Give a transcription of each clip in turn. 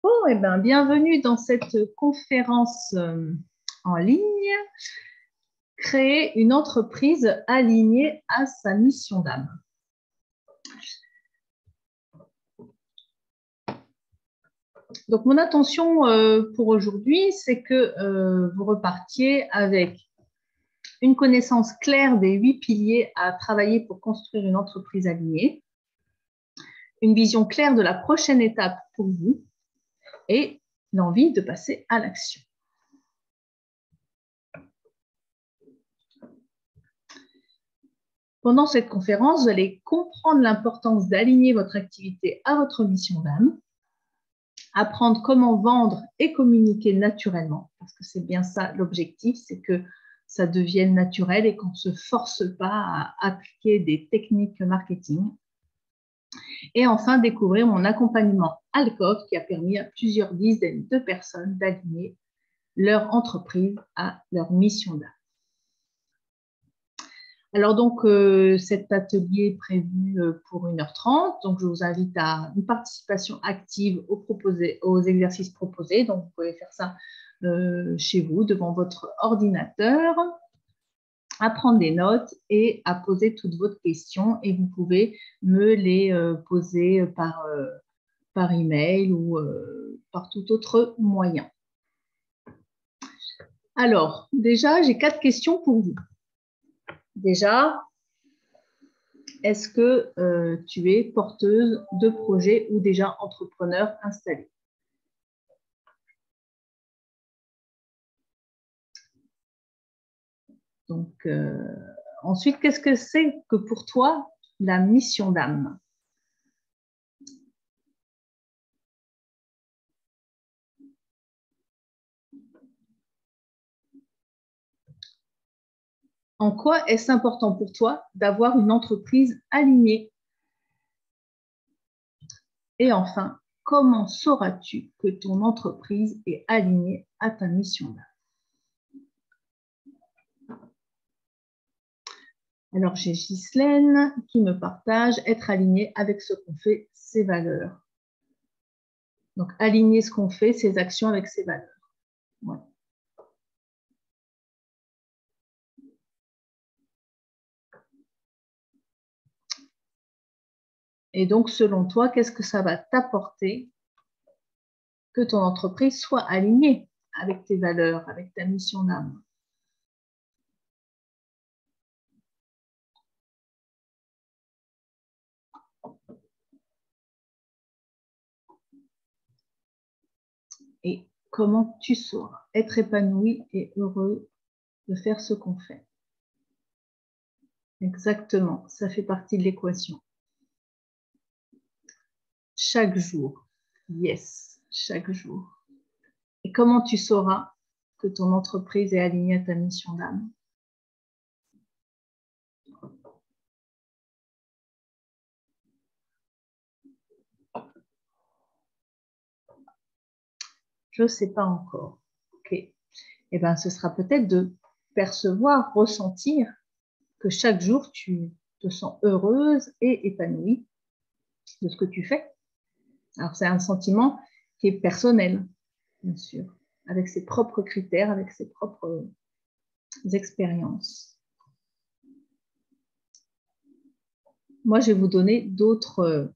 Bon, eh bien, bienvenue dans cette conférence en ligne. Créer une entreprise alignée à sa mission d'âme. Donc, mon intention pour aujourd'hui, c'est que vous repartiez avec une connaissance claire des 8 piliers à travailler pour construire une entreprise alignée, une vision claire de la prochaine étape pour vous et l'envie de passer à l'action. Pendant cette conférence, vous allez comprendre l'importance d'aligner votre activité à votre mission d'âme, apprendre comment vendre et communiquer naturellement, parce que c'est bien ça l'objectif, c'est que ça devienne naturel et qu'on ne se force pas à appliquer des techniques marketing. Et enfin, découvrir mon accompagnement ALCOF qui a permis à plusieurs dizaines de personnes d'aligner leur entreprise à leur mission d'âme. Alors donc, cet atelier est prévu pour 1h30, donc je vous invite à une participation active aux exercices proposés. Donc, vous pouvez faire ça chez vous, devant votre ordinateur, à prendre des notes et à poser toutes vos questions. Et vous pouvez me les poser par email ou par tout autre moyen. Alors, déjà, j'ai 4 questions pour vous. Déjà, est-ce que tu es porteuse de projets ou déjà entrepreneur installé? Donc, ensuite, qu'est-ce que c'est que pour toi la mission d'âme? En quoi est-ce important pour toi d'avoir une entreprise alignée? Et enfin, comment sauras-tu que ton entreprise est alignée à ta mission d'âme? Alors, j'ai Ghislaine qui me partage être aligné avec ce qu'on fait, ses valeurs. Donc, aligner ce qu'on fait, ses actions avec ses valeurs. Ouais. Et donc, selon toi, qu'est-ce que ça va t'apporter que ton entreprise soit alignée avec tes valeurs, avec ta mission d'âme? Et comment tu sauras être épanoui et heureux de faire ce qu'on fait? Exactement, ça fait partie de l'équation. Chaque jour, yes, chaque jour. Et comment tu sauras que ton entreprise est alignée à ta mission d'âme? Je ne sais pas encore. Ok. Eh bien, ce sera peut-être de percevoir, ressentir que chaque jour, tu te sens heureuse et épanouie de ce que tu fais. Alors, c'est un sentiment qui est personnel, bien sûr, avec ses propres critères, avec ses propres expériences. Moi, je vais vous donner d'autres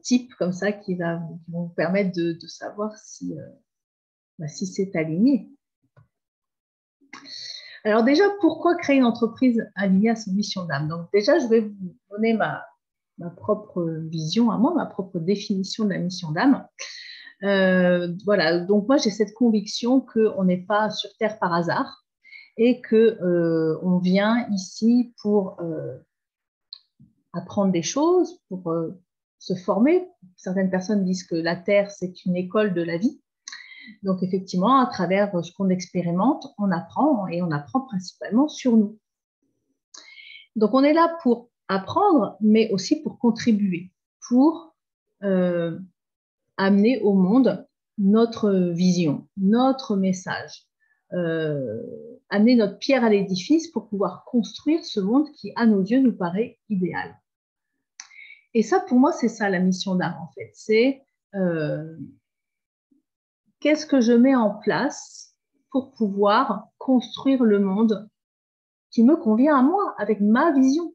types comme ça qui vont vous permettre de savoir si c'est aligné. Alors déjà, pourquoi créer une entreprise alignée à son mission d'âme? Donc déjà, je vais vous donner ma propre vision à moi, ma propre définition de la mission d'âme. Voilà, donc moi j'ai cette conviction qu'on n'est pas sur Terre par hasard et qu'on vient ici pour apprendre des choses, pour se former. Certaines personnes disent que la Terre, c'est une école de la vie. Donc, effectivement, à travers ce qu'on expérimente, on apprend et on apprend principalement sur nous. Donc, on est là pour apprendre, mais aussi pour contribuer, pour amener au monde notre vision, notre message, amener notre pierre à l'édifice pour pouvoir construire ce monde qui, à nos yeux, nous paraît idéal. Et ça, pour moi, c'est ça la mission d'âme, en fait. C'est qu'est-ce que je mets en place pour pouvoir construire le monde qui me convient à moi, avec ma vision.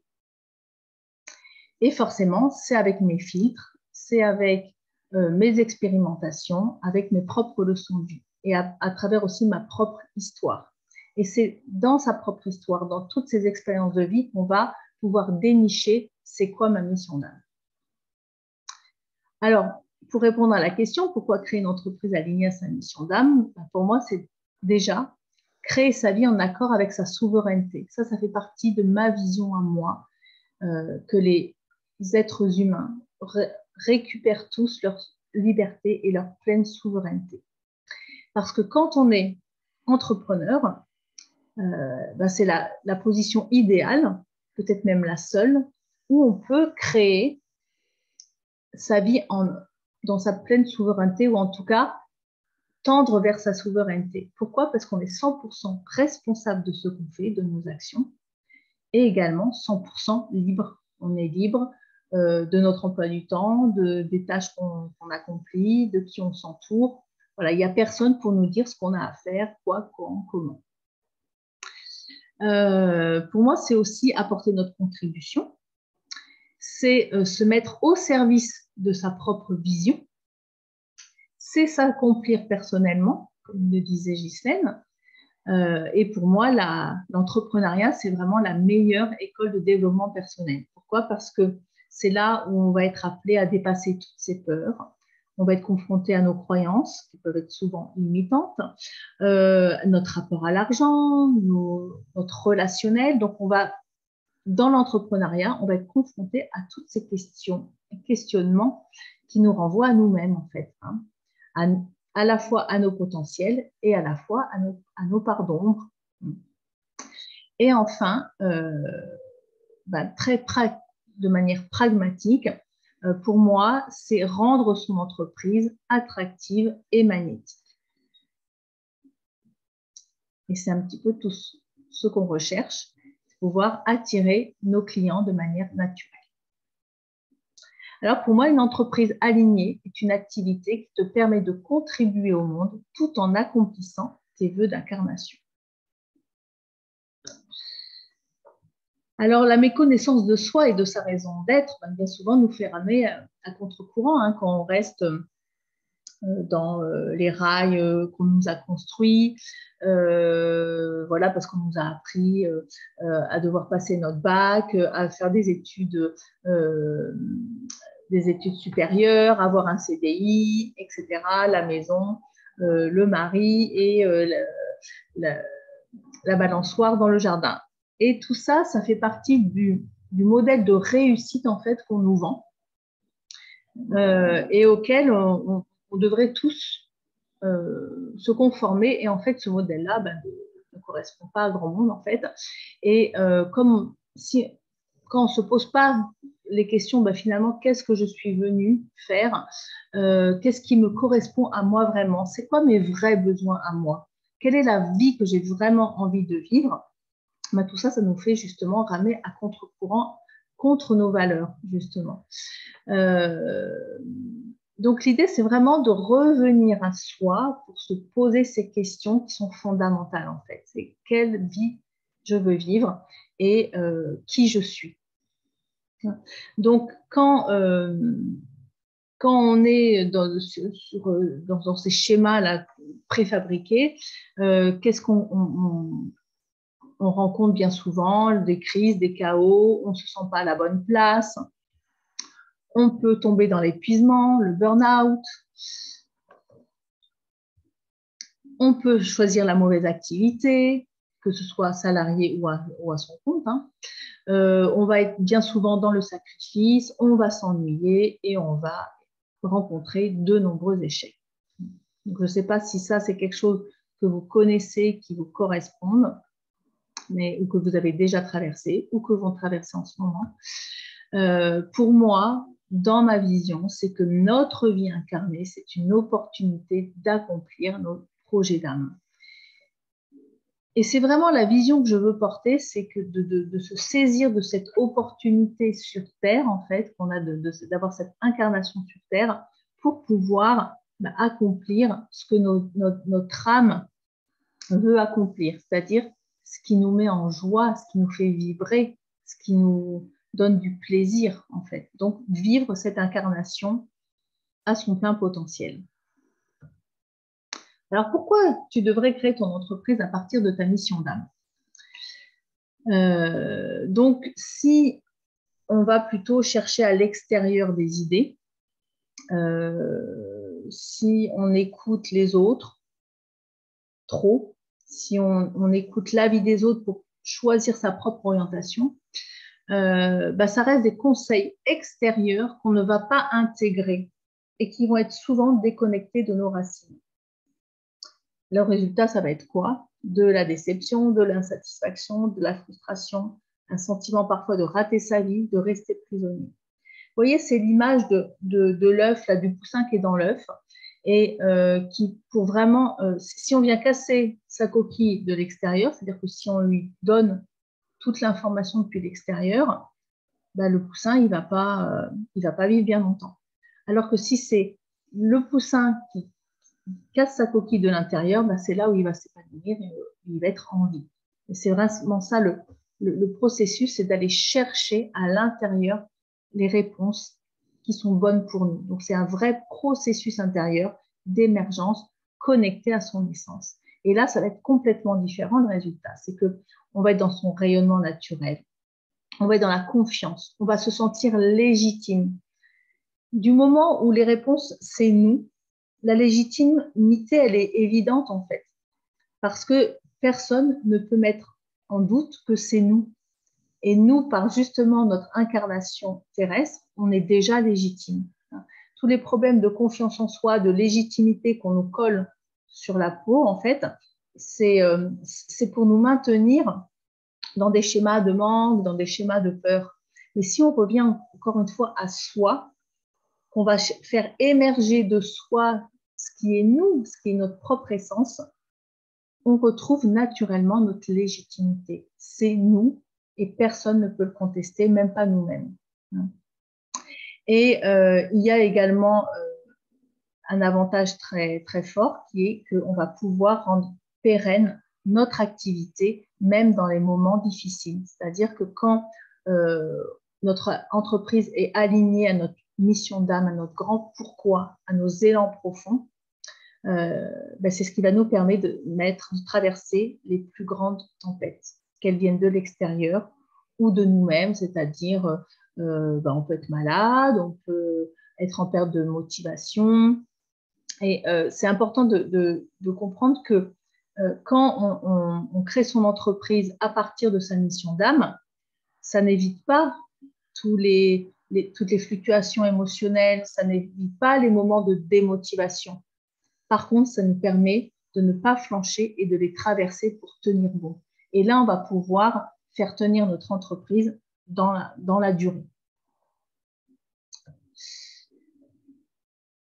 Et forcément, c'est avec mes filtres, c'est avec mes expérimentations, avec mes propres leçons de vie et à travers aussi ma propre histoire. Et c'est dans sa propre histoire, dans toutes ces expériences de vie qu'on va pouvoir dénicher c'est quoi ma mission d'âme. Alors, pour répondre à la question, pourquoi créer une entreprise alignée à sa mission d'âme? Pour moi, c'est déjà créer sa vie en accord avec sa souveraineté. Ça fait partie de ma vision à moi, que les êtres humains récupèrent tous leur liberté et leur pleine souveraineté. Parce que quand on est entrepreneur, c'est la position idéale, peut-être même la seule, où on peut créer sa vie dans sa pleine souveraineté, ou en tout cas tendre vers sa souveraineté. Pourquoi? Parce qu'on est 100% responsable de ce qu'on fait, de nos actions, et également 100% libre. On est libre de notre emploi du temps, des tâches qu'on accomplit, de qui on s'entoure. Voilà, il n'y a personne pour nous dire ce qu'on a à faire, quoi, quand, comment. Pour moi, c'est aussi apporter notre contribution. C'est se mettre au service de sa propre vision. C'est s'accomplir personnellement, comme le disait Ghislaine. Et pour moi, l'entrepreneuriat, c'est vraiment la meilleure école de développement personnel. Pourquoi? Parce que c'est là où on va être appelé à dépasser toutes ces peurs. On va être confronté à nos croyances, qui peuvent être souvent limitantes, notre rapport à l'argent, notre relationnel. Donc, dans l'entrepreneuriat, on va être confronté à toutes ces questionnements qui nous renvoient à nous-mêmes, en fait, hein, à la fois à nos potentiels et à la fois à nos parts d'ombre. Et enfin, de manière pragmatique, pour moi, c'est rendre son entreprise attractive et magnétique. Et c'est un petit peu tout ce qu'on recherche, pouvoir attirer nos clients de manière naturelle. Alors pour moi, une entreprise alignée est une activité qui te permet de contribuer au monde tout en accomplissant tes vœux d'incarnation. Alors la méconnaissance de soi et de sa raison d'être, bien souvent nous fait ramer à contre-courant quand on reste dans les rails qu'on nous a construits, voilà, parce qu'on nous a appris à devoir passer notre bac, à faire des études supérieures, avoir un CDI, etc., la maison, le mari et la balançoire dans le jardin. Et tout ça, ça fait partie du modèle de réussite en fait qu'on nous vend et auquel on devrait tous se conformer. Et en fait, ce modèle-là ne correspond pas à grand monde en fait. Et quand on ne se pose pas les questions, finalement, qu'est-ce que je suis venue faire? Qu'est-ce qui me correspond à moi vraiment? C'est quoi mes vrais besoins à moi? Quelle est la vie que j'ai vraiment envie de vivre? Tout ça, ça nous fait justement ramer à contre-courant contre nos valeurs, justement. Donc, l'idée, c'est vraiment de revenir à soi pour se poser ces questions qui sont fondamentales, en fait. C'est quelle vie je veux vivre et qui je suis. Donc, quand on est dans ces schémas-là préfabriqués, qu'est-ce qu'on rencontre bien souvent? Des crises, des chaos, on ne se sent pas à la bonne place, on peut tomber dans l'épuisement, le burn-out, on peut choisir la mauvaise activité, que ce soit salarié ou à son compte. On va être bien souvent dans le sacrifice, on va s'ennuyer et on va rencontrer de nombreux échecs. Donc, je ne sais pas si ça, c'est quelque chose que vous connaissez, qui vous corresponde, ou que vous avez déjà traversé ou que vous traversez en ce moment. Pour moi, dans ma vision, c'est que notre vie incarnée, c'est une opportunité d'accomplir nos projets d'âme. Et c'est vraiment la vision que je veux porter, c'est que de se saisir de cette opportunité sur Terre, en fait, qu'on a d'avoir cette incarnation sur Terre pour pouvoir accomplir ce que notre âme veut accomplir, c'est-à-dire ce qui nous met en joie, ce qui nous fait vibrer, ce qui nous donne du plaisir, en fait. Donc, vivre cette incarnation à son plein potentiel. Alors, pourquoi tu devrais créer ton entreprise à partir de ta mission d'âme? Donc, si on va plutôt chercher à l'extérieur des idées, si on écoute les autres trop, si on écoute l'avis des autres pour choisir sa propre orientation, ça reste des conseils extérieurs qu'on ne va pas intégrer et qui vont être souvent déconnectés de nos racines. Le résultat, ça va être quoi? De la déception, de l'insatisfaction, de la frustration, un sentiment parfois de rater sa vie, de rester prisonnier. Vous voyez, c'est l'image de l'œuf, du poussin qui est dans l'œuf, et qui, pour vraiment, si on vient casser sa coquille de l'extérieur, c'est-à-dire que si on lui donne toute l'information depuis l'extérieur, le poussin, il va pas vivre bien longtemps. Alors que si c'est le poussin qui casse sa coquille de l'intérieur, c'est là où il va s'épanouir et il va être en vie. Et c'est vraiment ça le processus, c'est d'aller chercher à l'intérieur les réponses qui sont bonnes pour nous. Donc, c'est un vrai processus intérieur d'émergence connecté à son essence. Et là, ça va être complètement différent le résultat. C'est qu'on va être dans son rayonnement naturel, on va être dans la confiance, on va se sentir légitime. Du moment où les réponses, c'est nous, la légitimité, elle est évidente en fait, parce que personne ne peut mettre en doute que c'est nous. Et nous, par justement notre incarnation terrestre, on est déjà légitime. Tous les problèmes de confiance en soi, de légitimité qu'on nous colle sur la peau, en fait, c'est pour nous maintenir dans des schémas de manque, dans des schémas de peur. Mais si on revient encore une fois à soi, qu'on va faire émerger de soi ce qui est nous, ce qui est notre propre essence, on retrouve naturellement notre légitimité. C'est nous et personne ne peut le contester, même pas nous-mêmes. Et il y a également un avantage très, très fort qui est qu'on va pouvoir rendre pérenne notre activité, même dans les moments difficiles. C'est-à-dire que quand notre entreprise est alignée à notre mission d'âme, à notre grand pourquoi, à nos élans profonds, c'est ce qui va nous permettre de traverser les plus grandes tempêtes, qu'elles viennent de l'extérieur ou de nous-mêmes, c'est-à-dire on peut être malade, on peut être en perte de motivation. Et c'est important de comprendre que quand on crée son entreprise à partir de sa mission d'âme, ça n'évite pas toutes les fluctuations émotionnelles, ça n'évite pas les moments de démotivation. Par contre, ça nous permet de ne pas flancher et de les traverser pour tenir bon. Et là, on va pouvoir faire tenir notre entreprise dans la durée.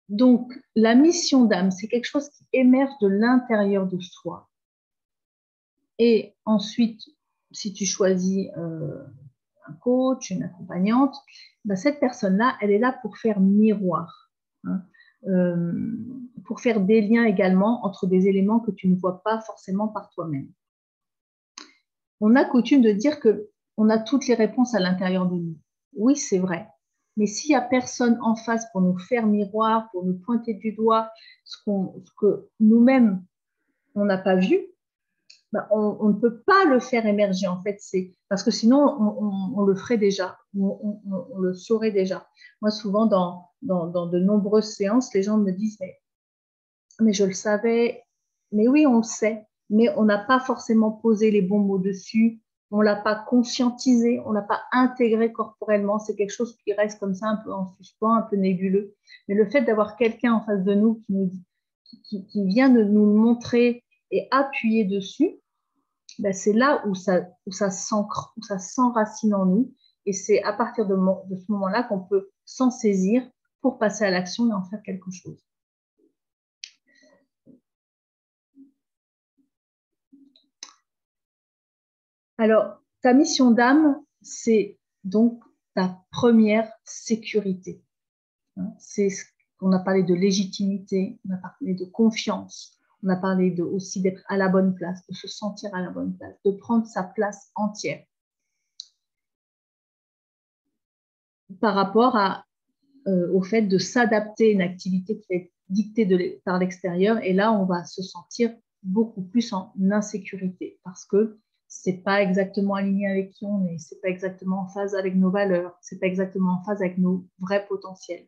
Donc, la mission d'âme, c'est quelque chose qui émerge de l'intérieur de soi. Et ensuite, si tu choisis un coach, une accompagnante, cette personne-là, elle est là pour faire miroir. Pour faire des liens également entre des éléments que tu ne vois pas forcément par toi-même. On a coutume de dire qu'on a toutes les réponses à l'intérieur de nous. Oui, c'est vrai. Mais s'il n'y a personne en face pour nous faire miroir, pour nous pointer du doigt ce que nous-mêmes, on n'a pas vu, on ne peut pas le faire émerger en fait. Parce que sinon, on le ferait déjà, on le saurait déjà. Moi, souvent, dans de nombreuses séances, les gens me disent mais je le savais. Mais oui, on le sait. Mais on n'a pas forcément posé les bons mots dessus. On ne l'a pas conscientisé. On ne l'a pas intégré corporellement. C'est quelque chose qui reste comme ça, un peu en suspens, un peu nébuleux. Mais le fait d'avoir quelqu'un en face de nous qui vient de nous le montrer et appuyer dessus, c'est là où ça s'ancre, où ça s'enracine en nous. Et c'est à partir de ce moment-là qu'on peut s'en saisir pour passer à l'action et en faire quelque chose. Alors, ta mission d'âme, c'est donc ta première sécurité. C'est On a parlé de légitimité, on a parlé de confiance, on a parlé aussi d'être à la bonne place, de se sentir à la bonne place, de prendre sa place entière par rapport au fait de s'adapter à une activité qui est dictée par l'extérieur. Et là, on va se sentir beaucoup plus en insécurité parce que c'est pas exactement aligné avec qui on est, c'est pas exactement en phase avec nos valeurs, c'est pas exactement en phase avec nos vrais potentiels.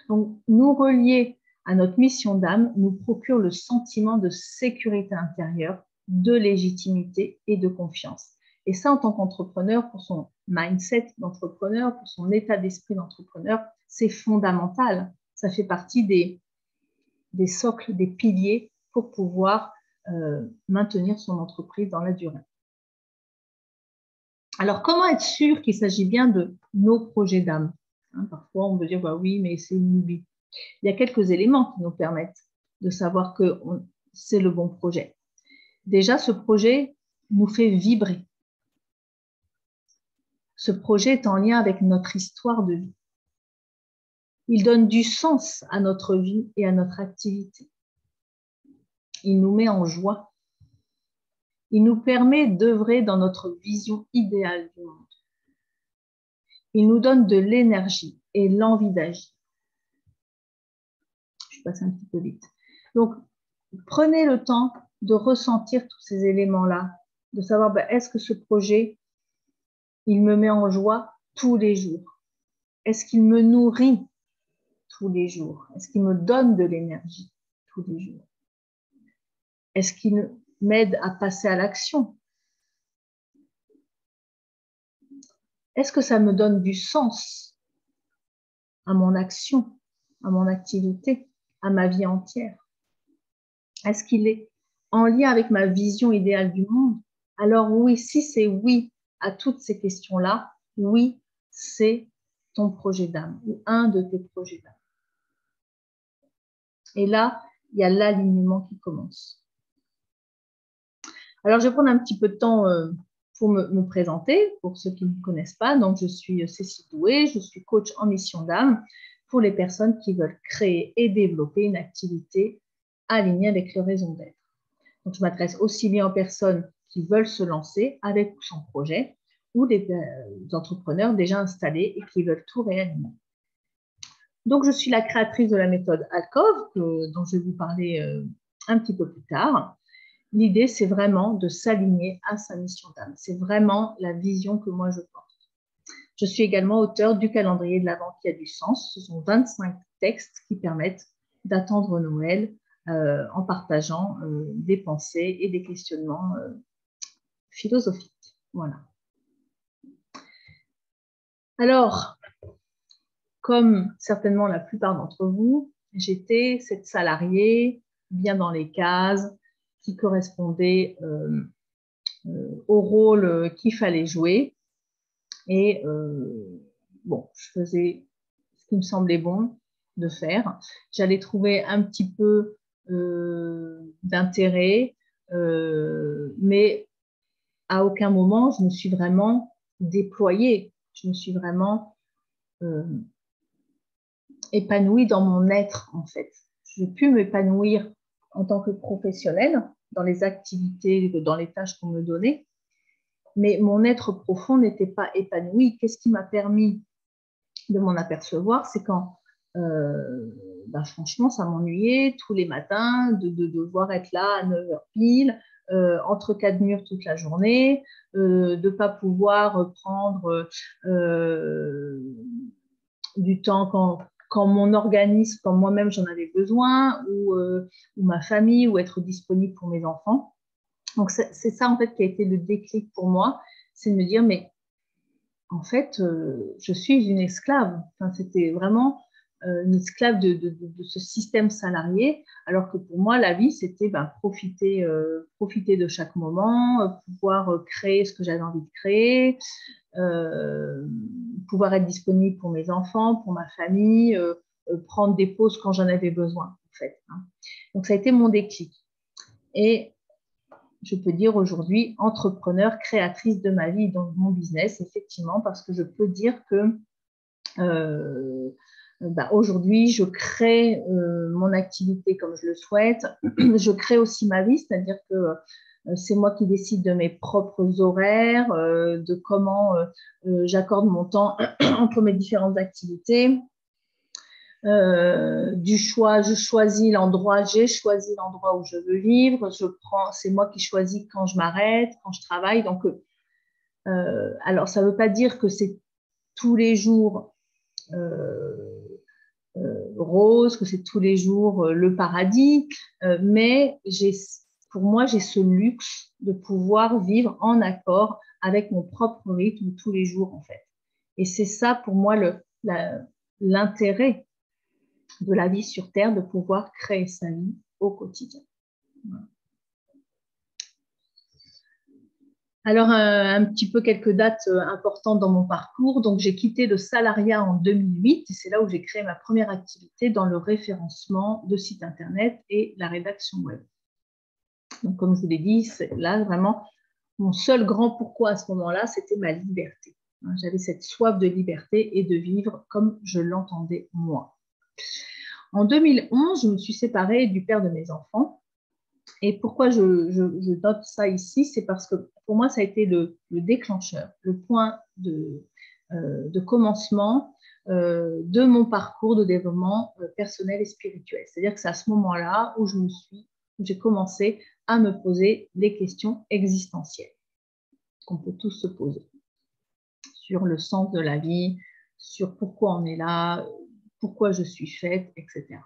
Donc, nous relier à notre mission d'âme nous procure le sentiment de sécurité intérieure, de légitimité et de confiance. Et ça, en tant qu'entrepreneur, pour son mindset d'entrepreneur, pour son état d'esprit d'entrepreneur, c'est fondamental. Ça fait partie des socles, des piliers pour pouvoir maintenir son entreprise dans la durée. Alors, comment être sûr qu'il s'agit bien de nos projets d'âme? Parfois, on veut dire, bah oui, mais c'est une lubie. Il y a quelques éléments qui nous permettent de savoir que c'est le bon projet. Déjà, ce projet nous fait vibrer. Ce projet est en lien avec notre histoire de vie. Il donne du sens à notre vie et à notre activité. Il nous met en joie. Il nous permet d'œuvrer dans notre vision idéale du monde. Il nous donne de l'énergie et l'envie d'agir. Je passe un petit peu vite. Donc, prenez le temps de ressentir tous ces éléments-là, de savoir est-ce que ce projet, il me met en joie tous les jours? Est-ce qu'il me nourrit tous les jours? Est-ce qu'il me donne de l'énergie tous les jours? Est-ce qu'il m'aide à passer à l'action? Est-ce que ça me donne du sens à mon action, à mon activité, à ma vie entière? Est-ce qu'il est en lien avec ma vision idéale du monde? Alors oui, si c'est oui à toutes ces questions-là, oui, c'est ton projet d'âme ou un de tes projets d'âme. Et là, il y a l'alignement qui commence. Alors, je vais prendre un petit peu de temps pour me présenter, pour ceux qui ne me connaissent pas. Donc, je suis Cécile Doué, je suis coach en mission d'âme pour les personnes qui veulent créer et développer une activité alignée avec leur raison d'être. Donc, je m'adresse aussi bien aux personnes qui veulent se lancer avec ou sans projet, ou des entrepreneurs déjà installés et qui veulent tout réaligner. Donc, je suis la créatrice de la méthode Alcove, dont je vais vous parler un petit peu plus tard. L'idée, c'est vraiment de s'aligner à sa mission d'âme. C'est vraiment la vision que moi je porte. Je suis également auteure du calendrier de l'Avent qui a du sens. Ce sont 25 textes qui permettent d'attendre Noël en partageant des pensées et des questionnements philosophiques. Voilà. Alors, comme certainement la plupart d'entre vous, j'étais cette salariée bien dans les cases qui correspondait au rôle qu'il fallait jouer. Et bon, je faisais ce qui me semblait bon de faire. J'allais trouver un petit peu d'intérêt, mais à aucun moment je me suis vraiment déployée. Je me suis vraiment épanouie dans mon être, en fait. J'ai pu m'épanouir en tant que professionnelle dans les activités, dans les tâches qu'on me donnait, mais mon être profond n'était pas épanoui. Qu'est-ce qui m'a permis de m'en apercevoir? C'est quand, franchement, ça m'ennuyait tous les matins de devoir être là à 9h pile, entre quatre murs toute la journée, de ne pas pouvoir prendre du temps quand mon organisme, quand moi-même j'en avais besoin, ou ma famille, ou être disponible pour mes enfants. Donc, c'est ça, en fait, qui a été le déclic pour moi, c'est de me dire, mais en fait, je suis une esclave. Enfin, c'était vraiment une esclave de ce système salarié, alors que pour moi, la vie, c'était profiter de chaque moment, pouvoir créer ce que j'avais envie de créer, pouvoir être disponible pour mes enfants, pour ma famille, prendre des pauses quand j'en avais besoin, en fait. Donc, ça a été mon déclic. Et je peux dire aujourd'hui entrepreneur, créatrice de ma vie, dans mon business, effectivement, parce que je peux dire que aujourd'hui, je crée mon activité comme je le souhaite. Je crée aussi ma vie, c'est-à-dire que c'est moi qui décide de mes propres horaires, de comment j'accorde mon temps entre mes différentes activités. Du choix, je choisis l'endroit, j'ai choisi l'endroit où je veux vivre. C'est moi qui choisis quand je m'arrête, quand je travaille. Donc, alors, ça ne veut pas dire que c'est tous les jours rose, que c'est tous les jours le paradis, mais pour moi, j'ai ce luxe de pouvoir vivre en accord avec mon propre rythme tous les jours, en fait. Et c'est ça, pour moi, l'intérêt de la vie sur Terre, de pouvoir créer sa vie au quotidien. Voilà. Alors, un petit peu quelques dates importantes dans mon parcours. Donc, j'ai quitté le salariat en 2008 et c'est là où j'ai créé ma première activité dans le référencement de sites Internet et la rédaction web. Donc, comme je vous l'ai dit, là, vraiment, mon seul grand pourquoi à ce moment-là, c'était ma liberté. J'avais cette soif de liberté et de vivre comme je l'entendais moi. En 2011, je me suis séparée du père de mes enfants. Et pourquoi je note ça ici, c'est parce que pour moi, ça a été le déclencheur, le point de commencement de mon parcours de développement personnel et spirituel. C'est-à-dire que c'est à ce moment-là où j'ai commencé à me poser des questions existentielles qu'on peut tous se poser sur le sens de la vie, sur pourquoi on est là, pourquoi je suis faite, etc.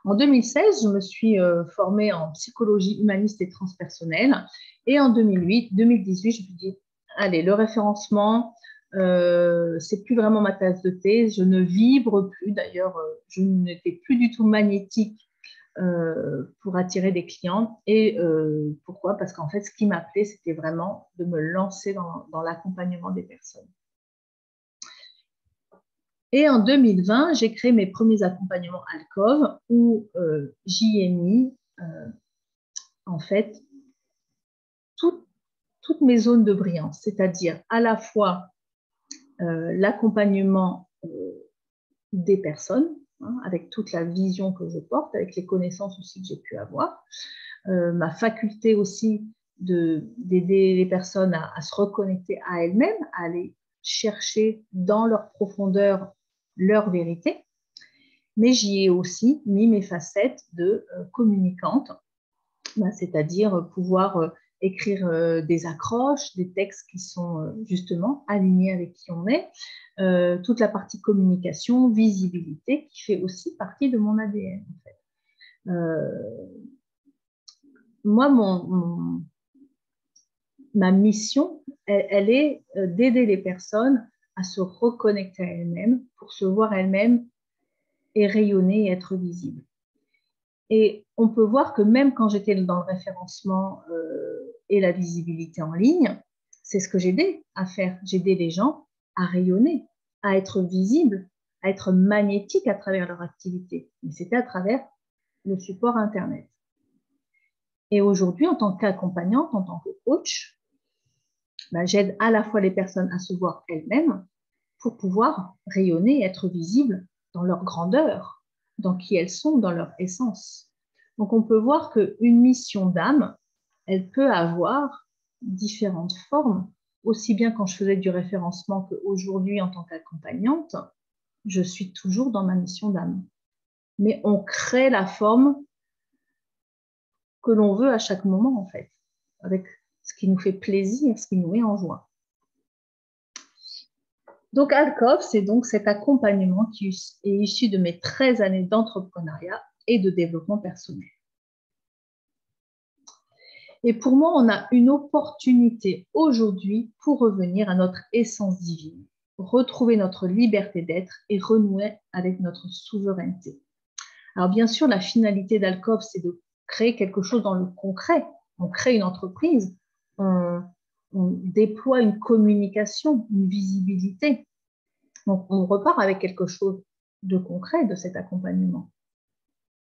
En 2016, je me suis formée en psychologie humaniste et transpersonnelle. Et en 2018, je me dis, allez, le référencement, c'est plus vraiment ma tasse de thé. Je ne vibre plus. D'ailleurs, je n'étais plus du tout magnétique pour attirer des clients. Et pourquoi? Parce qu'en fait, ce qui m'appelait, c'était vraiment de me lancer dans l'accompagnement des personnes. Et en 2020, j'ai créé mes premiers accompagnements Alcove où j'y ai mis en fait toutes mes zones de brillance, c'est-à-dire à la fois l'accompagnement des personnes, avec toute la vision que je porte, avec les connaissances aussi que j'ai pu avoir, ma faculté aussi d'aider les personnes à se reconnecter à elles-mêmes, à aller chercher dans leur profondeur leur vérité. Mais j'y ai aussi mis mes facettes de communicante, c'est-à-dire pouvoir écrire des accroches, des textes qui sont justement alignés avec qui on est, toute la partie communication, visibilité, qui fait aussi partie de mon ADN. En fait. Moi, ma mission, elle est d'aider les personnes à se reconnecter à elles-mêmes pour se voir elles-mêmes et rayonner et être visibles. Et on peut voir que même quand j'étais dans le référencement et la visibilité en ligne, c'est ce que j'aidais à faire. J'aidais les gens à rayonner, à être visibles, à être magnétiques à travers leur activité. Mais c'était à travers le support Internet. Et aujourd'hui, en tant qu'accompagnante, en tant que coach, j'aide à la fois les personnes à se voir elles-mêmes pour pouvoir rayonner et être visibles dans leur grandeur, dans qui elles sont, dans leur essence. Donc, on peut voir qu'une mission d'âme, elle peut avoir différentes formes, aussi bien quand je faisais du référencement qu'aujourd'hui en tant qu'accompagnante, je suis toujours dans ma mission d'âme. Mais on crée la forme que l'on veut à chaque moment, en fait, avec ce qui nous fait plaisir, ce qui nous met en joie. Donc, Alcove, c'est donc cet accompagnement qui est issu de mes 13 années d'entrepreneuriat et de développement personnel. Et pour moi, on a une opportunité aujourd'hui pour revenir à notre essence divine, retrouver notre liberté d'être et renouer avec notre souveraineté. Alors, bien sûr, la finalité d'Alcove, c'est de créer quelque chose dans le concret. On crée une entreprise, on déploie une communication, une visibilité. Donc, on repart avec quelque chose de concret de cet accompagnement.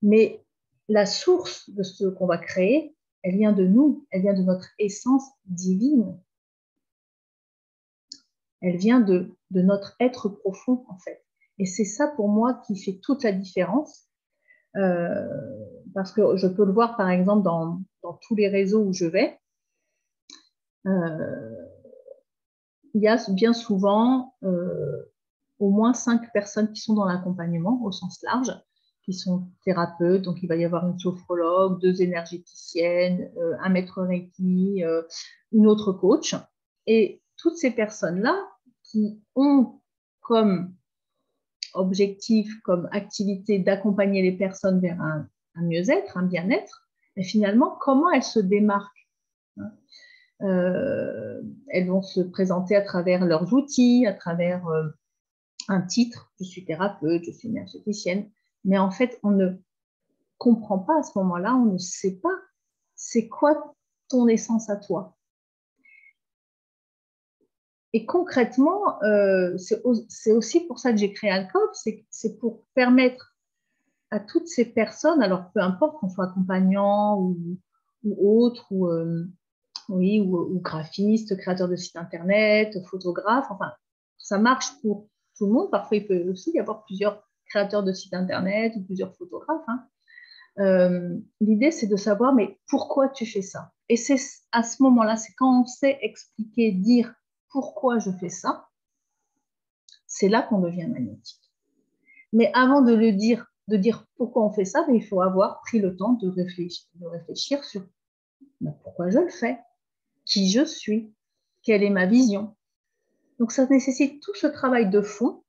Mais la source de ce qu'on va créer, elle vient de nous, elle vient de notre essence divine. Elle vient de notre être profond, en fait. Et c'est ça pour moi qui fait toute la différence. Parce que je peux le voir par exemple dans tous les réseaux où je vais. Il y a bien souvent au moins 5 personnes qui sont dans l'accompagnement au sens large, qui sont thérapeutes. Donc, il va y avoir une sophrologue, 2 énergéticiennes, un maître Reiki, une autre coach. Et toutes ces personnes-là qui ont comme objectif, comme activité d'accompagner les personnes vers un mieux-être, un bien-être, et finalement, comment elles se démarquent, hein. Elles vont se présenter à travers leurs outils, à travers un titre, je suis thérapeute, je suis énergéticienne, mais en fait, on ne comprend pas à ce moment-là, on ne sait pas c'est quoi ton essence à toi. Et concrètement, c'est aussi pour ça que j'ai créé Alcove, c'est pour permettre à toutes ces personnes, alors peu importe qu'on soit accompagnant ou autre, ou graphiste, créateur de site internet, photographe, enfin, ça marche pour tout le monde. Parfois, il peut aussi y avoir plusieurs créateurs de sites internet ou plusieurs photographes, hein. L'idée, c'est de savoir, mais pourquoi tu fais ça? Et c'est à ce moment-là, c'est quand on sait expliquer, dire pourquoi je fais ça, c'est là qu'on devient magnétique. Mais avant de dire pourquoi on fait ça, il faut avoir pris le temps de réfléchir sur pourquoi je le fais, qui je suis, quelle est ma vision. Donc, ça nécessite tout ce travail de fond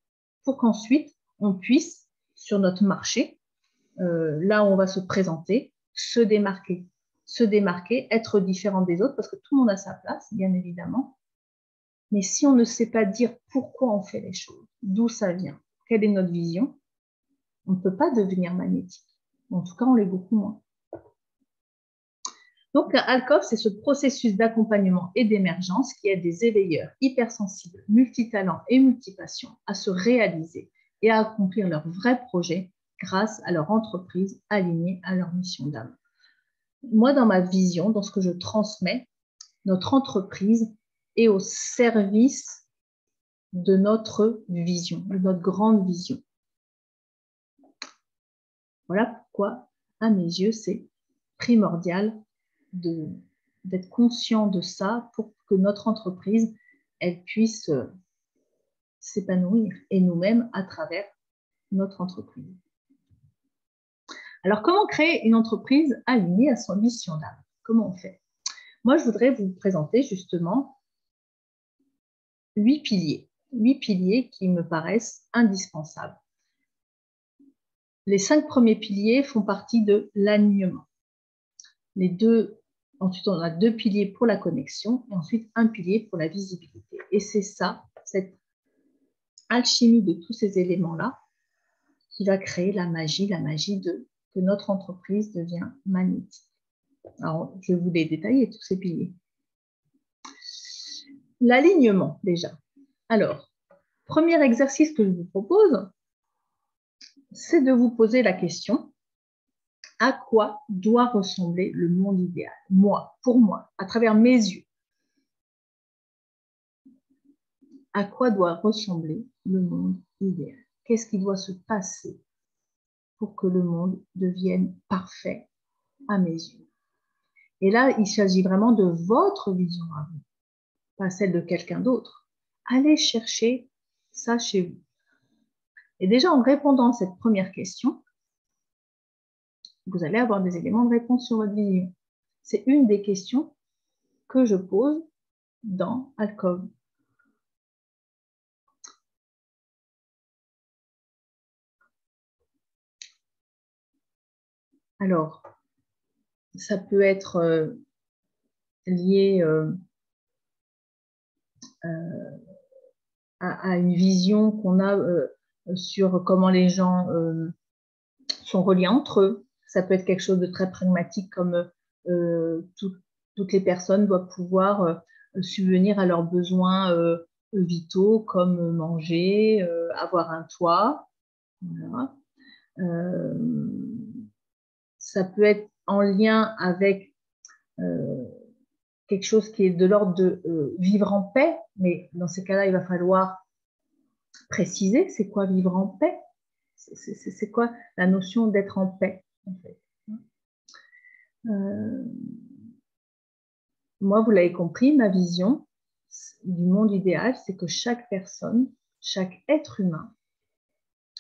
pour qu'ensuite, on puisse, sur notre marché, là où on va se présenter, se démarquer, être différent des autres, parce que tout le monde a sa place, bien évidemment. Mais si on ne sait pas dire pourquoi on fait les choses, d'où ça vient, quelle est notre vision, on ne peut pas devenir magnétique. En tout cas, on l'est beaucoup moins. Donc, Alcove, c'est ce processus d'accompagnement et d'émergence qui aide des éveilleurs hypersensibles, multitalents et multipassions à se réaliser et à accomplir leurs vrais projets grâce à leur entreprise alignée à leur mission d'âme. Moi, dans ma vision, dans ce que je transmets, notre entreprise est au service de notre vision, de notre grande vision. Voilà pourquoi, à mes yeux, c'est primordial d'être conscient de ça pour que notre entreprise, elle puisse s'épanouir et nous-mêmes à travers notre entreprise. Alors, comment créer une entreprise alignée à son mission d'âme? Comment on fait? Moi, je voudrais vous présenter justement 8 piliers. 8 piliers qui me paraissent indispensables. Les 5 premiers piliers font partie de l'alignement. Ensuite, on a 2 piliers pour la connexion et ensuite un pilier pour la visibilité. Et c'est ça, cette alchimie de tous ces éléments-là, qui va créer la magie que notre entreprise devient magnétique. Alors, je vais vous les détailler, tous ces piliers. L'alignement, déjà. Alors, premier exercice que je vous propose, c'est de vous poser la question: à quoi doit ressembler le monde idéal? Moi, pour moi, à travers mes yeux. À quoi doit ressembler le monde idéal? Qu'est-ce qui doit se passer pour que le monde devienne parfait à mes yeux? Et là, il s'agit vraiment de votre vision à vous, pas celle de quelqu'un d'autre. Allez chercher ça chez vous. Et déjà, en répondant à cette première question, vous allez avoir des éléments de réponse sur votre vision. C'est une des questions que je pose dans Alcove. Alors, ça peut être lié à une vision qu'on a sur comment les gens sont reliés entre eux. Ça peut être quelque chose de très pragmatique comme toutes les personnes doivent pouvoir subvenir à leurs besoins vitaux comme manger, avoir un toit. Voilà. Ça peut être en lien avec quelque chose qui est de l'ordre de vivre en paix, mais dans ces cas-là, il va falloir préciser c'est quoi vivre en paix. C'est quoi la notion d'être en paix, en fait. Moi, vous l'avez compris, ma vision du monde idéal, c'est que chaque personne, chaque être humain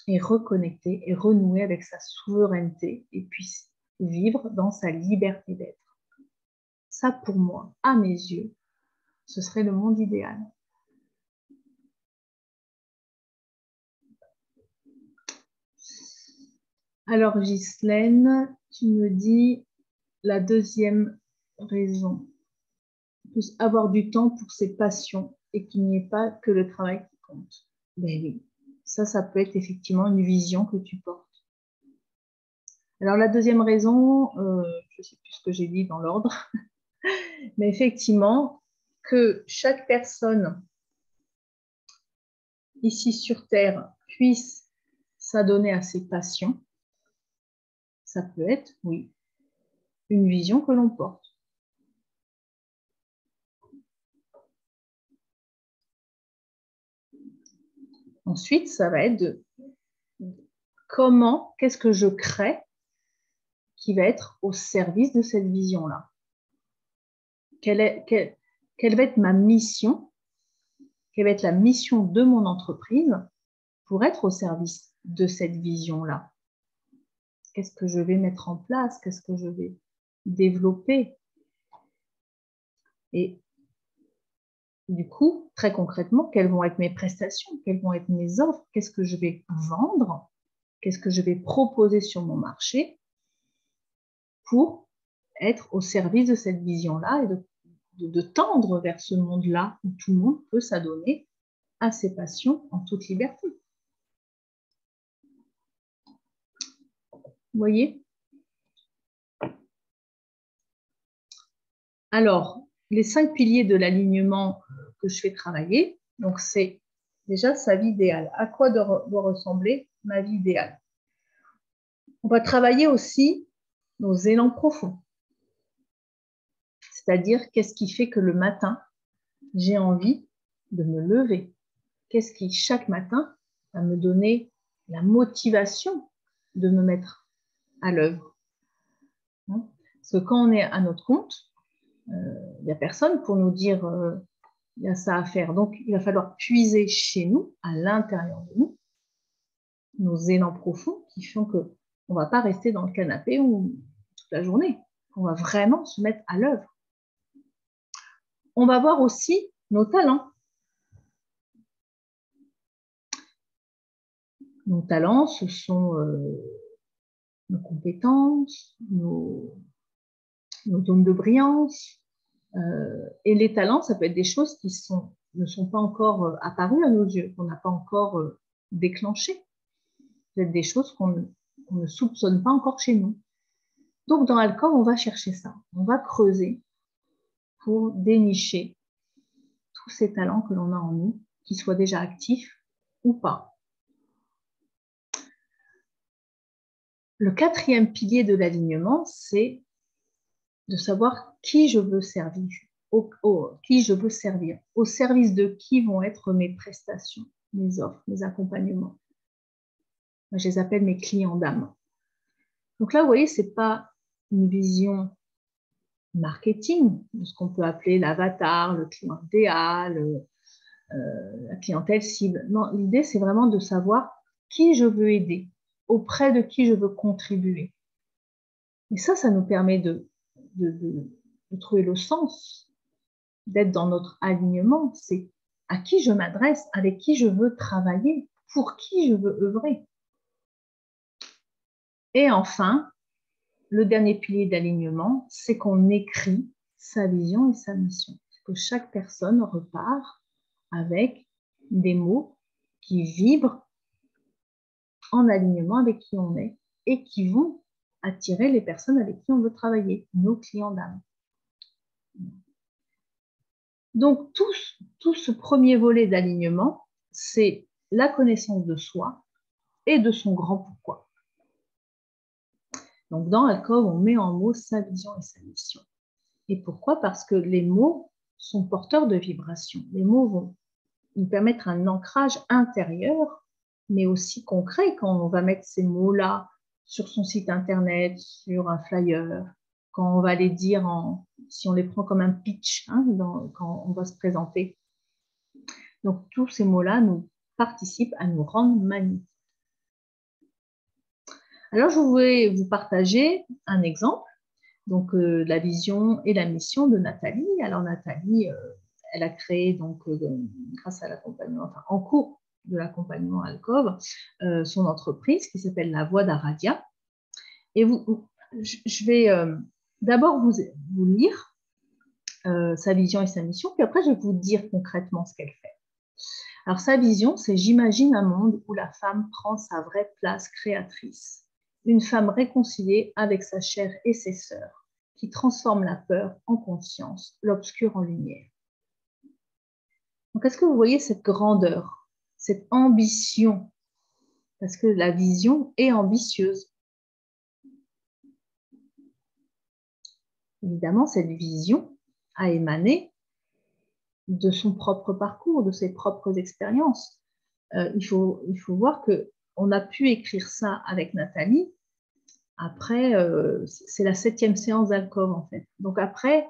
est reconnecté et renoué avec sa souveraineté et puisse vivre dans sa liberté d'être. Ça, pour moi, à mes yeux, ce serait le monde idéal. Alors, Ghislaine, tu me dis la deuxième raison. Avoir du temps pour ses passions et qu'il n'y ait pas que le travail qui compte. Ben oui, ça peut être effectivement une vision que tu portes. Alors, la deuxième raison, je ne sais plus ce que j'ai dit dans l'ordre, mais effectivement, que chaque personne ici sur Terre puisse s'adonner à ses passions, ça peut être, oui, une vision que l'on porte. Ensuite, ça va être de comment, qu'est-ce que je crée qui va être au service de cette vision-là. Quelle va être ma mission? Quelle va être la mission de mon entreprise pour être au service de cette vision-là? Qu'est-ce que je vais mettre en place? Qu'est-ce que je vais développer? Et du coup, très concrètement, quelles vont être mes prestations? Quelles vont être mes offres? Qu'est-ce que je vais vendre? Qu'est-ce que je vais proposer sur mon marché pour être au service de cette vision-là et de tendre vers ce monde-là où tout le monde peut s'adonner à ses passions en toute liberté. Vous voyez? Alors, les 5 piliers de l'alignement que je fais travailler, donc c'est déjà sa vie idéale. À quoi doit ressembler ma vie idéale? On va travailler aussi nos élans profonds. C'est-à-dire, qu'est-ce qui fait que le matin, j'ai envie de me lever? Qu'est-ce qui, chaque matin, va me donner la motivation de me mettre à l'œuvre? Parce que quand on est à notre compte, il n'y a personne pour nous dire il y a ça à faire. Donc, il va falloir puiser chez nous, à l'intérieur de nous, nos élans profonds qui font qu'on ne va pas rester dans le canapé ou toute la journée. On va vraiment se mettre à l'œuvre. On va voir aussi nos talents. Nos talents, ce sont nos compétences, nos zones de brillance. Et les talents, ça peut être des choses qui ne sont pas encore apparues à nos yeux, qu'on n'a pas encore déclenchées. Peut-être des choses qu'on ne soupçonne pas encore chez nous. Donc, dans Alcove, on va chercher ça. On va creuser pour dénicher tous ces talents que l'on a en nous, qu'ils soient déjà actifs ou pas. Le 4e pilier de l'alignement, c'est de savoir qui je veux servir, qui je veux servir, au service de qui vont être mes prestations, mes offres, mes accompagnements. Moi, je les appelle mes clients d'âme. Donc là, vous voyez, ce n'est pas une vision marketing, de ce qu'on peut appeler l'avatar, le client idéal, la clientèle cible. Non, l'idée, c'est vraiment de savoir qui je veux aider, auprès de qui je veux contribuer. Et ça nous permet de trouver le sens, d'être dans notre alignement. C'est à qui je m'adresse, avec qui je veux travailler, pour qui je veux œuvrer. Et enfin, le dernier pilier d'alignement, c'est qu'on écrit sa vision et sa mission. C'est que chaque personne repart avec des mots qui vibrent en alignement avec qui on est et qui vont attirer les personnes avec qui on veut travailler, nos clients d'âme. Donc, tout ce premier volet d'alignement, c'est la connaissance de soi et de son grand pourquoi. Donc, dans Alcove, on met en mots sa vision et sa mission. Et pourquoi? Parce que les mots sont porteurs de vibrations. Les mots vont nous permettre un ancrage intérieur, mais aussi concret quand on va mettre ces mots-là sur son site internet, sur un flyer, quand on va les dire, si on les prend comme un pitch, hein, quand on va se présenter. Donc, tous ces mots-là nous participent à nous rendre magnifiques. Alors, je voulais vous partager un exemple, donc la vision et la mission de Nathalie. Alors, Nathalie, elle a créé, donc, grâce à l'accompagnement, enfin, en cours de l'accompagnement Alcove, son entreprise qui s'appelle La Voix d'Aradia. Et je vais d'abord vous lire sa vision et sa mission, puis après, je vais vous dire concrètement ce qu'elle fait. Alors, sa vision, c'est « J'imagine un monde où la femme prend sa vraie place créatrice, une femme réconciliée avec sa chair et ses sœurs, qui transforme la peur en conscience, l'obscur en lumière. » Donc, est-ce que vous voyez cette grandeur, cette ambition? Parce que la vision est ambitieuse. Évidemment, cette vision a émané de son propre parcours, de ses propres expériences. Il faut voir qu'on a pu écrire ça avec Nathalie. Après, c'est la 7e séance d'Alcove, en fait. Donc après,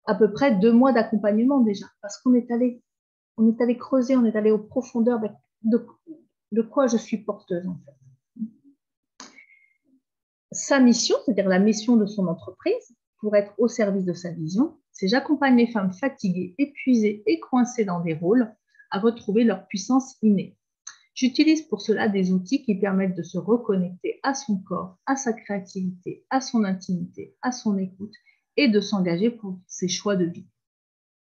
à peu près 2 mois d'accompagnement déjà, parce qu'on est allé creuser, on est allé aux profondeurs de quoi je suis porteuse, en fait. Sa mission, c'est-à-dire la mission de son entreprise, pour être au service de sa vision, c'est « J'accompagne les femmes fatiguées, épuisées et coincées dans des rôles à retrouver leur puissance innée. J'utilise pour cela des outils qui permettent de se reconnecter à son corps, à sa créativité, à son intimité, à son écoute et de s'engager pour ses choix de vie. »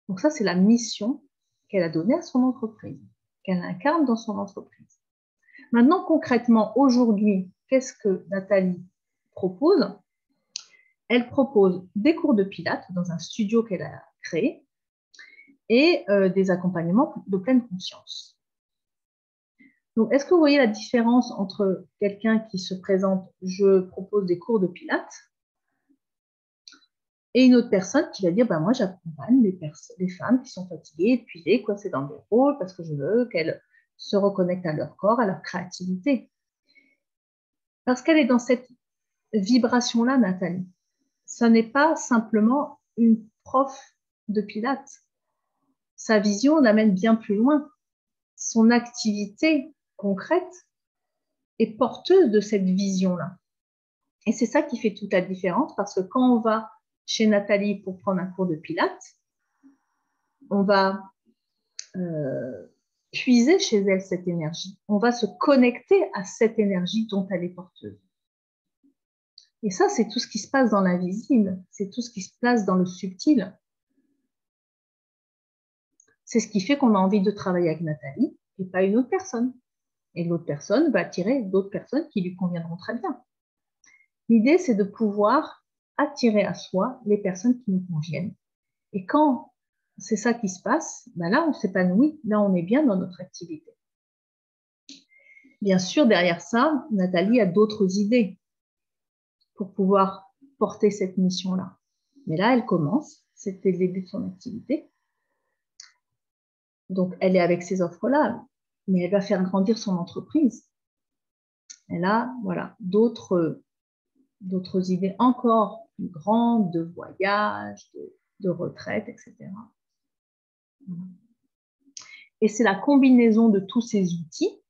Donc ça, c'est la mission qu'elle a donnée à son entreprise, qu'elle incarne dans son entreprise. Maintenant, concrètement, aujourd'hui, qu'est-ce que Nathalie propose? Elle propose des cours de pilates dans un studio qu'elle a créé et des accompagnements de pleine conscience. Donc, est-ce que vous voyez la différence entre quelqu'un qui se présente « je propose des cours de pilates » et une autre personne qui va dire « moi, j'accompagne les femmes qui sont fatiguées, épuisées, coincées dans des rôles parce que je veux qu'elles se reconnectent à leur corps, à leur créativité. » Parce qu'elle est dans cette vibration-là, Nathalie. Ce n'est pas simplement une prof de pilates. Sa vision l'amène bien plus loin. Son activité concrète est porteuse de cette vision-là. Et c'est ça qui fait toute la différence, parce que quand on va chez Nathalie pour prendre un cours de pilates, on va puiser chez elle cette énergie. On va se connecter à cette énergie dont elle est porteuse. Et ça, c'est tout ce qui se passe dans l'invisible, c'est tout ce qui se passe dans le subtil. C'est ce qui fait qu'on a envie de travailler avec Nathalie et pas une autre personne. Et l'autre personne va attirer d'autres personnes qui lui conviendront très bien. L'idée, c'est de pouvoir attirer à soi les personnes qui nous conviennent. Et quand c'est ça qui se passe, là, on s'épanouit, là, on est bien dans notre activité. Bien sûr, derrière ça, Nathalie a d'autres idées pour pouvoir porter cette mission-là. Mais là, elle commence, c'était le début de son activité. Donc, elle est avec ces offres-là, mais elle va faire grandir son entreprise. Elle a, voilà, d'autres idées encore plus grandes de voyage, de retraite, etc. Et c'est la combinaison de tous ces outils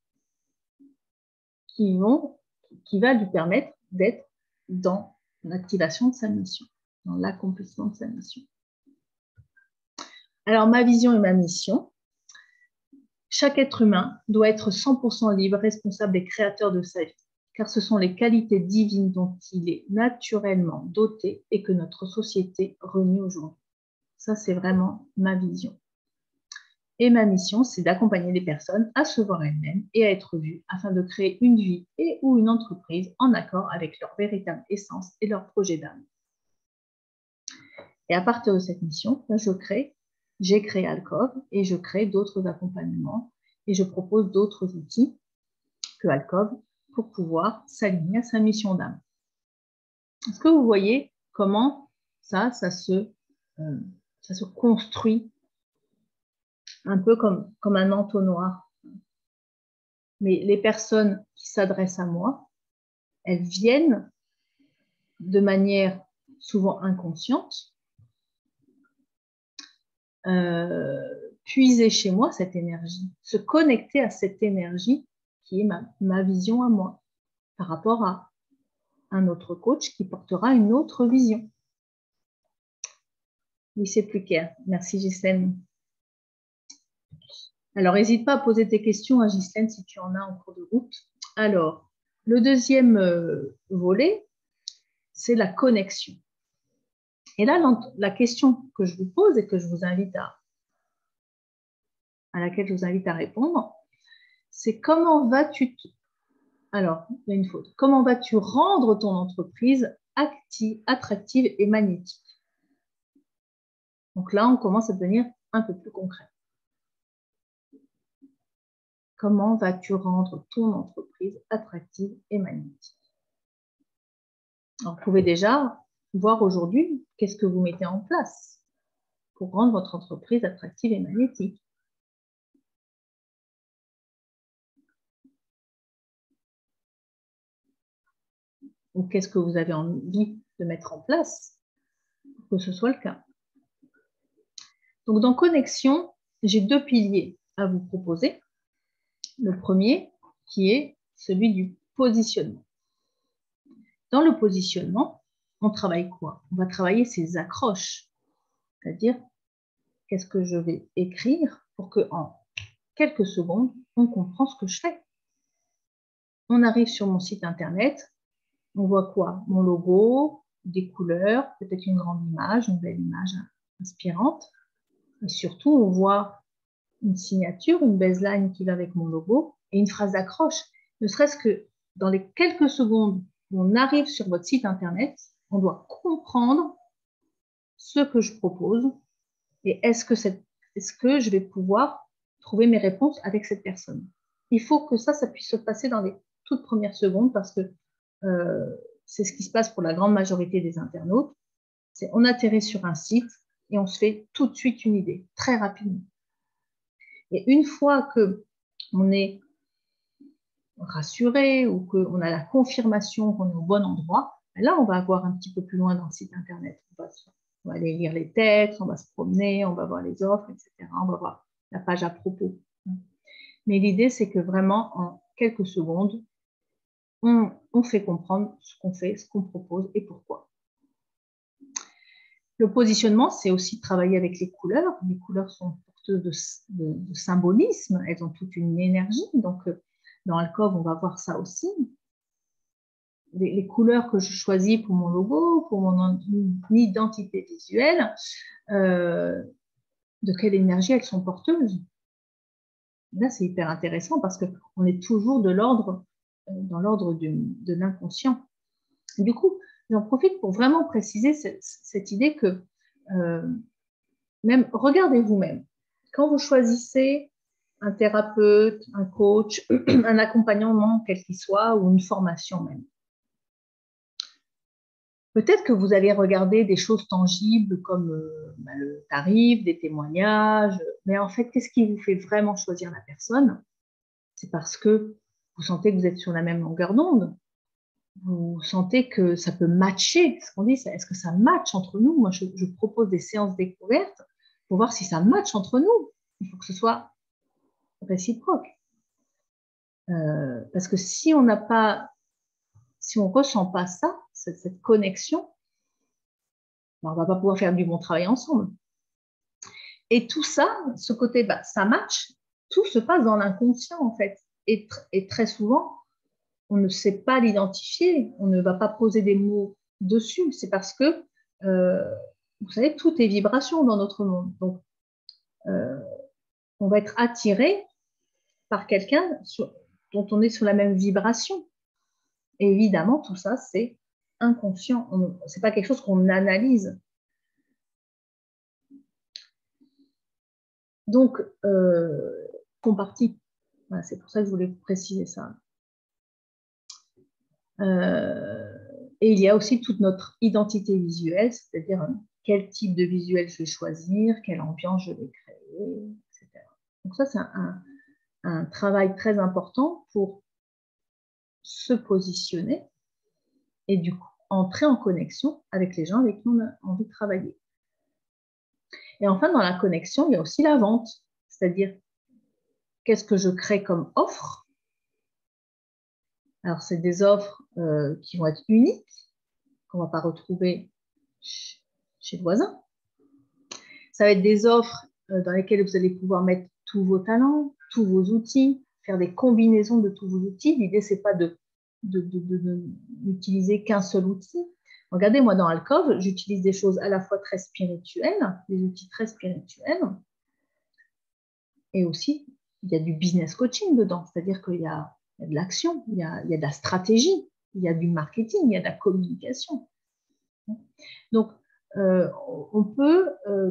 qui va lui permettre d'être dans l'activation de sa mission, dans l'accomplissement de sa mission. Alors, ma vision et ma mission. Chaque être humain doit être 100% libre, responsable et créateur de sa vie, car ce sont les qualités divines dont il est naturellement doté et que notre société renie aujourd'hui. Ça, c'est vraiment ma vision. Et ma mission, c'est d'accompagner les personnes à se voir elles-mêmes et à être vues afin de créer une vie et ou une entreprise en accord avec leur véritable essence et leur projet d'âme. Et à partir de cette mission, j'ai créé Alcove et je crée d'autres accompagnements et je propose d'autres outils que Alcove pour pouvoir s'aligner à sa mission d'âme. Est-ce que vous voyez comment ça se construit un peu comme un entonnoir. Mais les personnes qui s'adressent à moi, elles viennent de manière souvent inconsciente, puiser chez moi cette énergie, se connecter à cette énergie qui est ma vision à moi, par rapport à un autre coach qui portera une autre vision. Oui, c'est plus clair. Merci, Ghislaine. Alors, n'hésite pas à poser tes questions à Ghislaine si tu en as en cours de route. Alors, le deuxième volet, c'est la connexion. Et là, la question que je vous pose et que je vous invite à laquelle je vous invite à répondre, c'est comment vas-tu... Alors, il y a une faute. Comment vas-tu rendre ton entreprise attractive et magnétique? Donc là, on commence à devenir un peu plus concret. Comment vas-tu rendre ton entreprise attractive et magnétique? Alors, vous pouvez déjà voir aujourd'hui qu'est-ce que vous mettez en place pour rendre votre entreprise attractive et magnétique. Ou qu'est-ce que vous avez envie de mettre en place pour que ce soit le cas. Donc, dans Connexion, j'ai deux piliers à vous proposer. Le premier, qui est celui du positionnement. Dans le positionnement, on travaille quoi? On va travailler ces accroches, c'est-à-dire qu'est-ce que je vais écrire pour que en quelques secondes, on comprend ce que je fais. On arrive sur mon site internet, on voit quoi? Mon logo, des couleurs, peut-être une grande image, une belle image inspirante. Et surtout, on voit une signature, une baseline qui va avec mon logo et une phrase d'accroche. Ne serait-ce que dans les quelques secondes où on arrive sur votre site internet, on doit comprendre ce que je propose et est-ce que je vais pouvoir trouver mes réponses avec cette personne. Il faut que ça puisse se passer dans les toutes premières secondes parce que c'est ce qui se passe pour la grande majorité des internautes. C'est on atterrit sur un site et on se fait tout de suite une idée, très rapidement. Et une fois qu'on est rassuré ou qu'on a la confirmation qu'on est au bon endroit, là, on va voir un petit peu plus loin dans le site internet. On va aller lire les textes, on va se promener, on va voir les offres, etc. On va voir la page à propos. Mais l'idée, c'est que vraiment, en quelques secondes, on fait comprendre ce qu'on fait, ce qu'on propose et pourquoi. Le positionnement, c'est aussi travailler avec les couleurs. Les couleurs sont porteuses de symbolisme, elles ont toute une énergie. Donc, dans Alcove, on va voir ça aussi. Les couleurs que je choisis pour mon logo, pour mon identité visuelle, de quelle énergie elles sont porteuses. Là, c'est hyper intéressant parce qu'on est toujours dans l'ordre de l'inconscient. Du coup, j'en profite pour vraiment préciser cette idée que même regardez vous-même. Quand vous choisissez un thérapeute, un coach, un accompagnement quel qu'il soit ou une formation même, peut-être que vous avez regardé des choses tangibles comme le tarif, des témoignages, mais en fait, qu'est-ce qui vous fait vraiment choisir la personne? C'est parce que vous sentez que vous êtes sur la même longueur d'onde. Vous sentez que ça peut matcher, ce qu'on dit, est-ce que ça match entre nous? Moi, je propose des séances découvertes pour voir si ça match entre nous. Il faut que ce soit réciproque. Parce que si on ressent pas ça, cette connexion, ben, on va pas pouvoir faire du bon travail ensemble. Et tout ça, ce côté, ça match, tout se passe dans l'inconscient en fait. Et très souvent, on ne sait pas l'identifier, on ne va pas poser des mots dessus. C'est parce que, vous savez, tout est vibration dans notre monde. Donc, on va être attiré par quelqu'un dont on est sur la même vibration. Et évidemment, tout ça, c'est inconscient. Ce n'est pas quelque chose qu'on analyse. Donc, comparti. Voilà, c'est pour ça que je voulais préciser ça. Et il y a aussi toute notre identité visuelle, c'est-à-dire quel type de visuel je vais choisir, quelle ambiance je vais créer, etc. Donc ça, c'est un travail très important pour se positionner et du coup entrer en connexion avec les gens avec qui on a envie de travailler. Et enfin, dans la connexion, il y a aussi la vente, c'est-à-dire qu'est-ce que je crée comme offre. Alors, c'est des offres qui vont être uniques, qu'on ne va pas retrouver chez le voisin. Ça va être des offres dans lesquelles vous allez pouvoir mettre tous vos talents, tous vos outils, faire des combinaisons de tous vos outils. L'idée, ce n'est pas d'utiliser qu'un seul outil. Regardez, moi, dans Alcove, j'utilise des choses à la fois très spirituelles, des outils très spirituels, et aussi, il y a du business coaching dedans, c'est-à-dire qu'il y a de l'action, il y a de la stratégie, il y a du marketing, il y a de la communication. Donc, on peut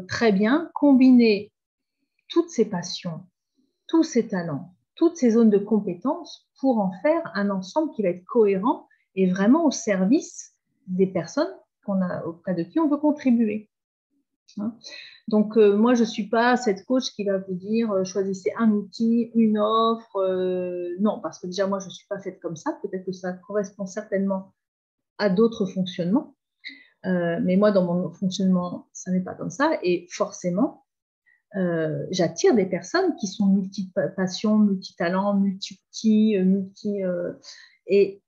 très bien combiner toutes ces passions, tous ces talents, toutes ces zones de compétences pour en faire un ensemble qui va être cohérent et vraiment au service des personnes auprès de qui on veut contribuer. Donc, moi, je ne suis pas cette coach qui va vous dire choisissez un outil, une offre. Non, parce que déjà, moi, je ne suis pas faite comme ça. Peut-être que ça correspond certainement à d'autres fonctionnements. Mais moi, dans mon fonctionnement, ça n'est pas comme ça. Et forcément, j'attire des personnes qui sont multi-passions, multi-talents, multi-outils, et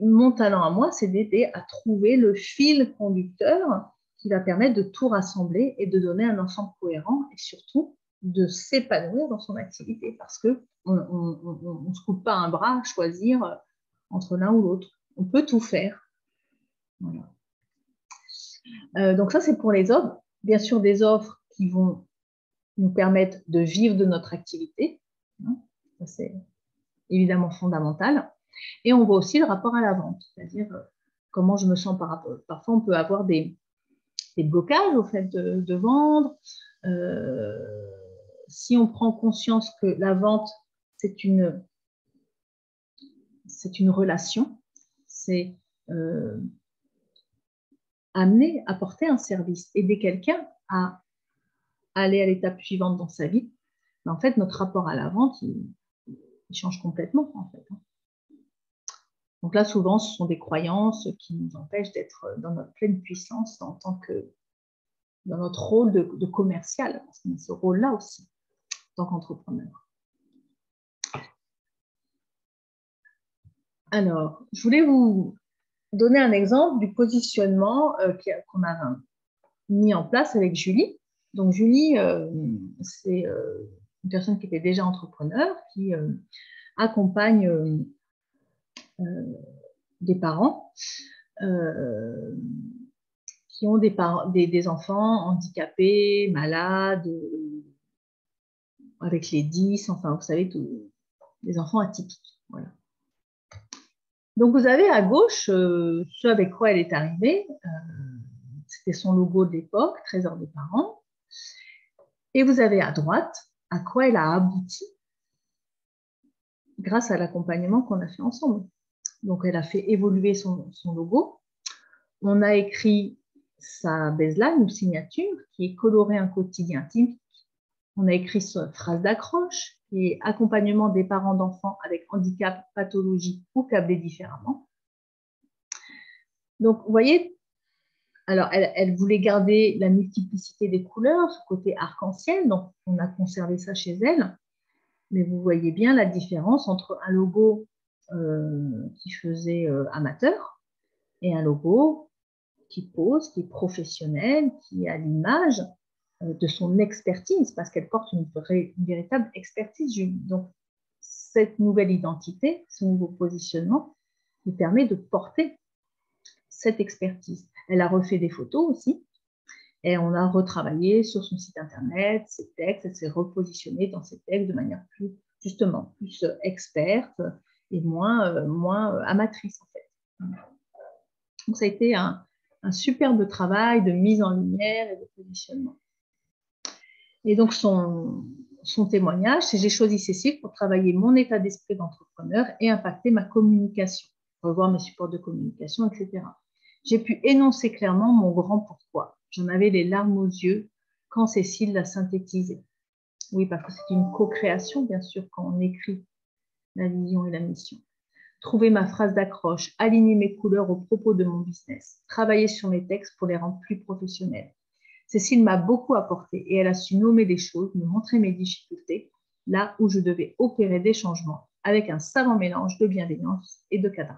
mon talent à moi, c'est d'aider à trouver le fil conducteur qui va permettre de tout rassembler et de donner un ensemble cohérent et surtout de s'épanouir dans son activité parce qu'on ne se coupe pas un bras à choisir entre l'un ou l'autre. On peut tout faire. Voilà. Donc ça, c'est pour les offres. Bien sûr, des offres qui vont nous permettre de vivre de notre activité. Ça, c'est évidemment fondamental. Et on voit aussi le rapport à la vente, c'est-à-dire comment je me sens par rapport. Parfois, on peut avoir des blocages au fait de vendre. Si on prend conscience que la vente, c'est une relation, c'est amener, apporter un service, aider quelqu'un à aller à l'étape suivante dans sa vie. Mais en fait, notre rapport à la vente, il change complètement, en fait. Donc là, souvent, ce sont des croyances qui nous empêchent d'être dans notre pleine puissance en tant que dans notre rôle de commercial, parce qu'on a ce rôle-là aussi, en tant qu'entrepreneur. Alors, je voulais vous donner un exemple du positionnement qu'on a mis en place avec Julie. Donc, Julie, c'est une personne qui était déjà entrepreneur, qui accompagne des parents qui ont des enfants handicapés, malades, avec les 10, enfin, vous savez, des enfants atypiques. Voilà. Donc, vous avez à gauche ce avec quoi elle est arrivée. C'était son logo de l'époque, Trésor des parents. Et vous avez à droite à quoi elle a abouti grâce à l'accompagnement qu'on a fait ensemble. Donc, elle a fait évoluer son logo. On a écrit sa baseline ou signature qui est colorée un quotidien typique. On a écrit sa phrase d'accroche qui est accompagnement des parents d'enfants avec handicap, pathologie ou câblés différemment. Donc, vous voyez, alors elle voulait garder la multiplicité des couleurs, ce côté arc-en-ciel, donc on a conservé ça chez elle. Mais vous voyez bien la différence entre un logo qui faisait amateur et un logo qui pose, qui est professionnel, qui a l'image de son expertise, parce qu'elle porte une véritable expertise. Donc, cette nouvelle identité, ce nouveau positionnement, lui permet de porter cette expertise. Elle a refait des photos aussi, et on a retravaillé sur son site internet, ses textes, elle s'est repositionnée dans ses textes de manière plus experte et moins amatrice en fait. Donc ça a été un superbe travail de mise en lumière et de positionnement. Et donc son témoignage, c'est j'ai choisi Cécile pour travailler mon état d'esprit d'entrepreneur et impacter ma communication, revoir mes supports de communication, etc. J'ai pu énoncer clairement mon grand pourquoi. J'en avais les larmes aux yeux quand Cécile l'a synthétisé. Oui, parce que c'est une co-création, bien sûr, quand on écrit la vision et la mission. Trouver ma phrase d'accroche, aligner mes couleurs au propos de mon business, travailler sur mes textes pour les rendre plus professionnels. Cécile m'a beaucoup apporté et elle a su nommer les choses, me montrer mes difficultés, là où je devais opérer des changements, avec un savant mélange de bienveillance et de cadrage.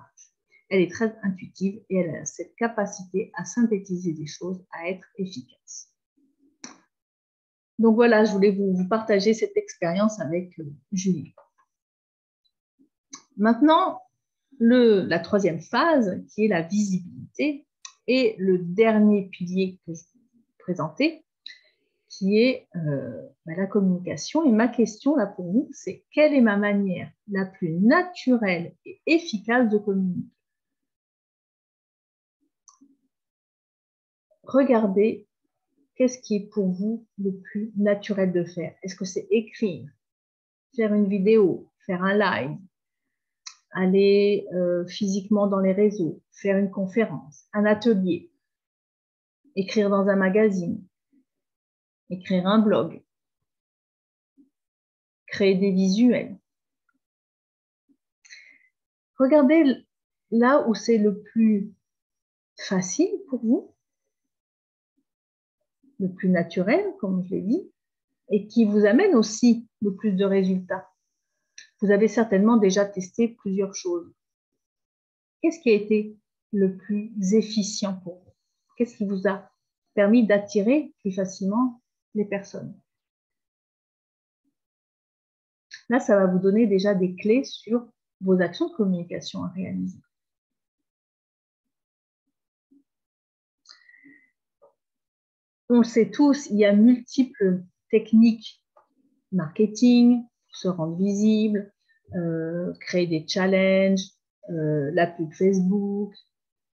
Elle est très intuitive et elle a cette capacité à synthétiser des choses, à être efficace. Donc voilà, je voulais vous partager cette expérience avec Julie. Maintenant, la troisième phase, qui est la visibilité, et le dernier pilier que je vais vous présenter, qui est la communication. Et ma question là pour vous, c'est quelle est ma manière la plus naturelle et efficace de communiquer? Regardez qu'est-ce qui est pour vous le plus naturel de faire. Est-ce que c'est écrire, faire une vidéo, faire un live, aller physiquement dans les réseaux, faire une conférence, un atelier, écrire dans un magazine, écrire un blog, créer des visuels. Regardez là où c'est le plus facile pour vous, le plus naturel, comme je l'ai dit, et qui vous amène aussi le plus de résultats. Vous avez certainement déjà testé plusieurs choses. Qu'est-ce qui a été le plus efficient pour vous? Qu'est-ce qui vous a permis d'attirer plus facilement les personnes? Là, ça va vous donner déjà des clés sur vos actions de communication à réaliser. On le sait tous, il y a multiples techniques marketing pour se rendre visible, créer des challenges, la pub Facebook,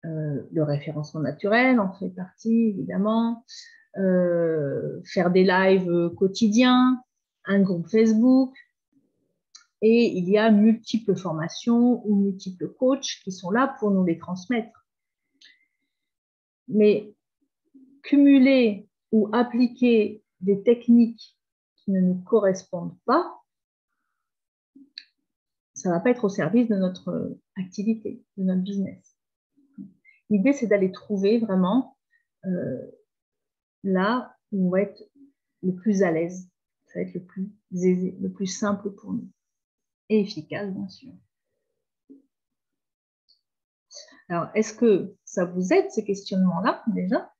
le référencement naturel en fait partie évidemment, faire des lives quotidiens, un groupe Facebook, et il y a multiples formations ou multiples coachs qui sont là pour nous les transmettre. Mais cumuler ou appliquer des techniques qui ne nous correspondent pas, ça ne va pas être au service de notre activité, de notre business. L'idée, c'est d'aller trouver vraiment là où on va être le plus à l'aise. Ça va être le plus aisé, le plus simple pour nous. Et efficace, bien sûr. Alors, est-ce que ça vous aide, ces questionnements-là, déjà?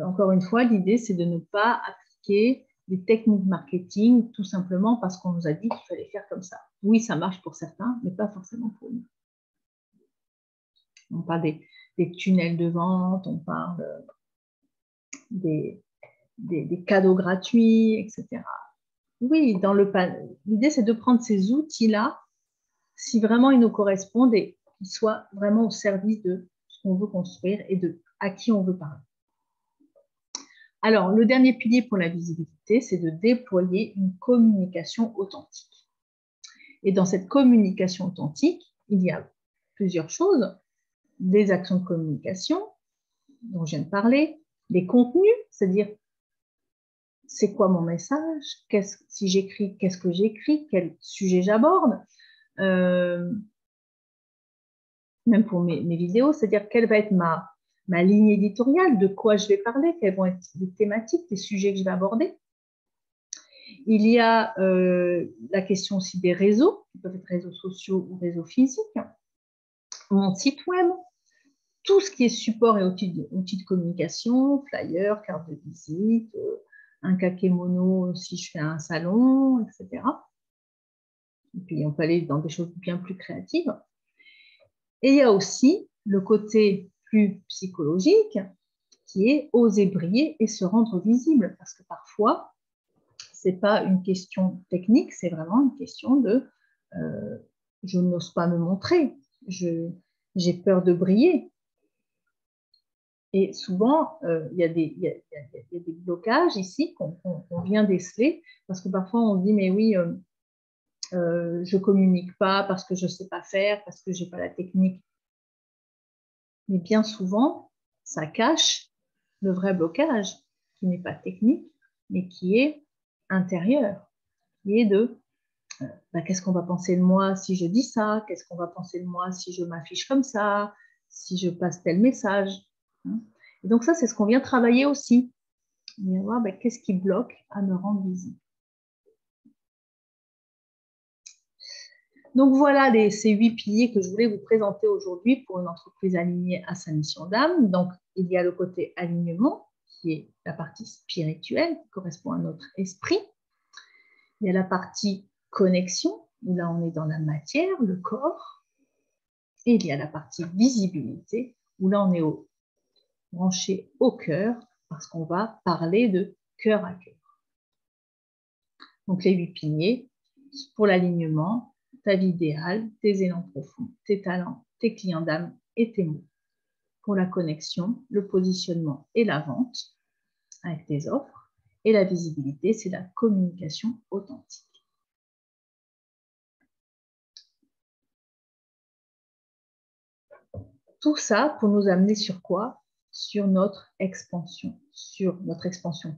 Encore une fois, l'idée, c'est de ne pas appliquer des techniques marketing tout simplement parce qu'on nous a dit qu'il fallait faire comme ça. Oui, ça marche pour certains, mais pas forcément pour nous. On parle des tunnels de vente, on parle des cadeaux gratuits, etc. Oui, l'idée, c'est de prendre ces outils-là, si vraiment ils nous correspondent et qu'ils soient vraiment au service de ce qu'on veut construire et à qui on veut parler. Alors, le dernier pilier pour la visibilité, c'est de déployer une communication authentique. Et dans cette communication authentique, il y a plusieurs choses. Des actions de communication, dont je viens de parler, des contenus, c'est-à-dire c'est quoi mon message, si j'écris, qu'est-ce que j'écris, quel sujet j'aborde, même pour mes vidéos, c'est-à-dire quelle va être ma ligne éditoriale, de quoi je vais parler, quelles vont être les thématiques, les sujets que je vais aborder. Il y a la question aussi des réseaux, qui peuvent être réseaux sociaux ou réseaux physiques, mon site web, tout ce qui est support et outils de communication, flyers, cartes de visite, un kakémono si je fais un salon, etc. Et puis on peut aller dans des choses bien plus créatives. Et il y a aussi le côté plus psychologique qui est oser briller et se rendre visible, parce que parfois, ce n'est pas une question technique, c'est vraiment une question de je n'ose pas me montrer, j'ai peur de briller. Et souvent, il y a des blocages ici qu'on vient déceler, parce que parfois on dit mais oui, je ne communique pas parce que je ne sais pas faire, parce que je n'ai pas la technique. Mais bien souvent, ça cache le vrai blocage, qui n'est pas technique, mais qui est intérieur, qui est de qu'est-ce qu'on va penser de moi si je dis ça, qu'est-ce qu'on va penser de moi si je m'affiche comme ça, si je passe tel message. Et donc ça, c'est ce qu'on vient travailler aussi. On vient voir qu'est-ce qui bloque à me rendre visible. Donc voilà ces 8 piliers que je voulais vous présenter aujourd'hui pour une entreprise alignée à sa mission d'âme. Donc il y a le côté alignement, qui est la partie spirituelle, qui correspond à notre esprit. Il y a la partie connexion, où là on est dans la matière, le corps. Et il y a la partie visibilité, où là on est branché au cœur, parce qu'on va parler de cœur à cœur. Donc les 8 piliers, pour l'alignement, ta vie idéale, tes élans profonds, tes talents, tes clients d'âme et tes mots. Pour la connexion, le positionnement et la vente avec tes offres. Et la visibilité, c'est la communication authentique. Tout ça pour nous amener sur quoi? Sur notre expansion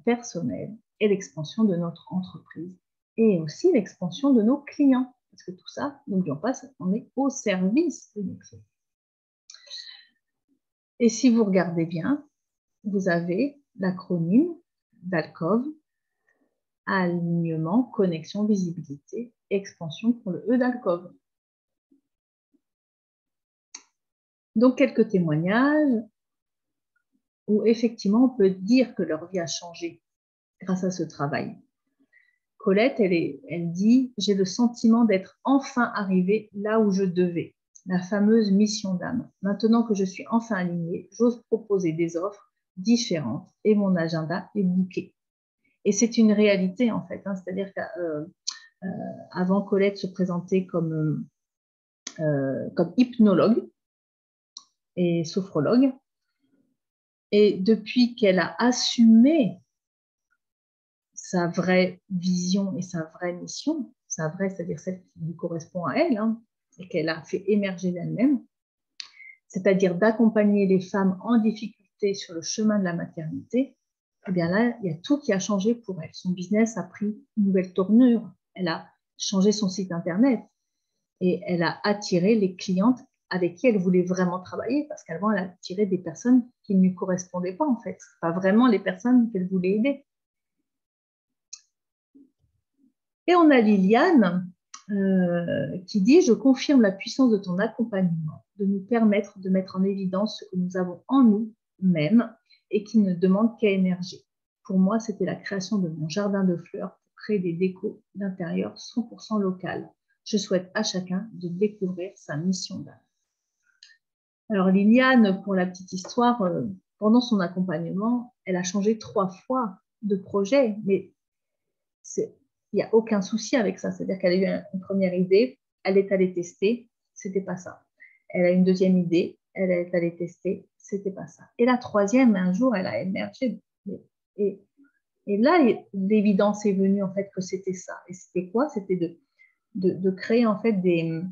personnelle et l'expansion de notre entreprise et aussi l'expansion de nos clients. Parce que tout ça, n'oublions pas, on est au service de nos clients. Et si vous regardez bien, vous avez l'acronyme d'ALCOV, alignement, connexion, visibilité, expansion pour le E d'ALCOV. Donc, quelques témoignages où effectivement on peut dire que leur vie a changé grâce à ce travail. Colette, elle dit « J'ai le sentiment d'être enfin arrivée là où je devais ». La fameuse mission d'âme. Maintenant que je suis enfin alignée, j'ose proposer des offres différentes et mon agenda est booké. Et c'est une réalité en fait, c'est-à-dire qu'avant Colette se présentait comme hypnologue et sophrologue, et depuis qu'elle a assumé sa vraie vision et sa vraie mission, sa vraie, c'est-à-dire celle qui lui correspond à elle, et qu'elle a fait émerger d'elle-même, c'est-à-dire d'accompagner les femmes en difficulté sur le chemin de la maternité, eh bien là, il y a tout qui a changé pour elle. Son business a pris une nouvelle tournure. Elle a changé son site internet et elle a attiré les clientes avec qui elle voulait vraiment travailler, parce qu'avant, elle a attiré des personnes qui ne lui correspondaient pas, en fait. Pas vraiment les personnes qu'elle voulait aider. Et on a Liliane qui dit « Je confirme la puissance de ton accompagnement, de nous permettre de mettre en évidence ce que nous avons en nous-mêmes et qui ne demande qu'à émerger. Pour moi, c'était la création de mon jardin de fleurs pour créer des décos d'intérieur 100% locales. Je souhaite à chacun de découvrir sa mission d'âme. » Alors Liliane, pour la petite histoire, pendant son accompagnement, elle a changé 3 fois de projet, mais il n'y a aucun souci avec ça. C'est-à-dire qu'elle a eu une première idée, elle est allée tester, c'était pas ça. Elle a une deuxième idée, elle est allée tester, c'était pas ça. Et la troisième, un jour, elle a émergé. Et là, l'évidence est venue en fait que c'était ça. Et c'était quoi? C'était de créer en fait des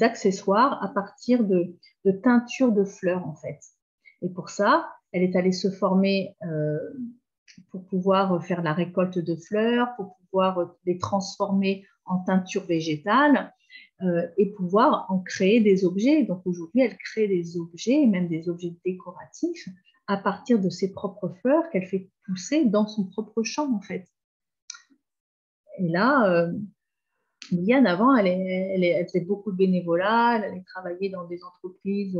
accessoires à partir de teintures de fleurs en fait. Et pour ça, elle est allée se former pour pouvoir faire la récolte de fleurs, pour pouvoir les transformer en teinture végétale et pouvoir en créer des objets. Donc aujourd'hui, elle crée des objets, même des objets décoratifs, à partir de ses propres fleurs qu'elle fait pousser dans son propre champ en fait. Et là, Liliane, avant, elle faisait beaucoup de bénévolat, elle allait travailler dans des entreprises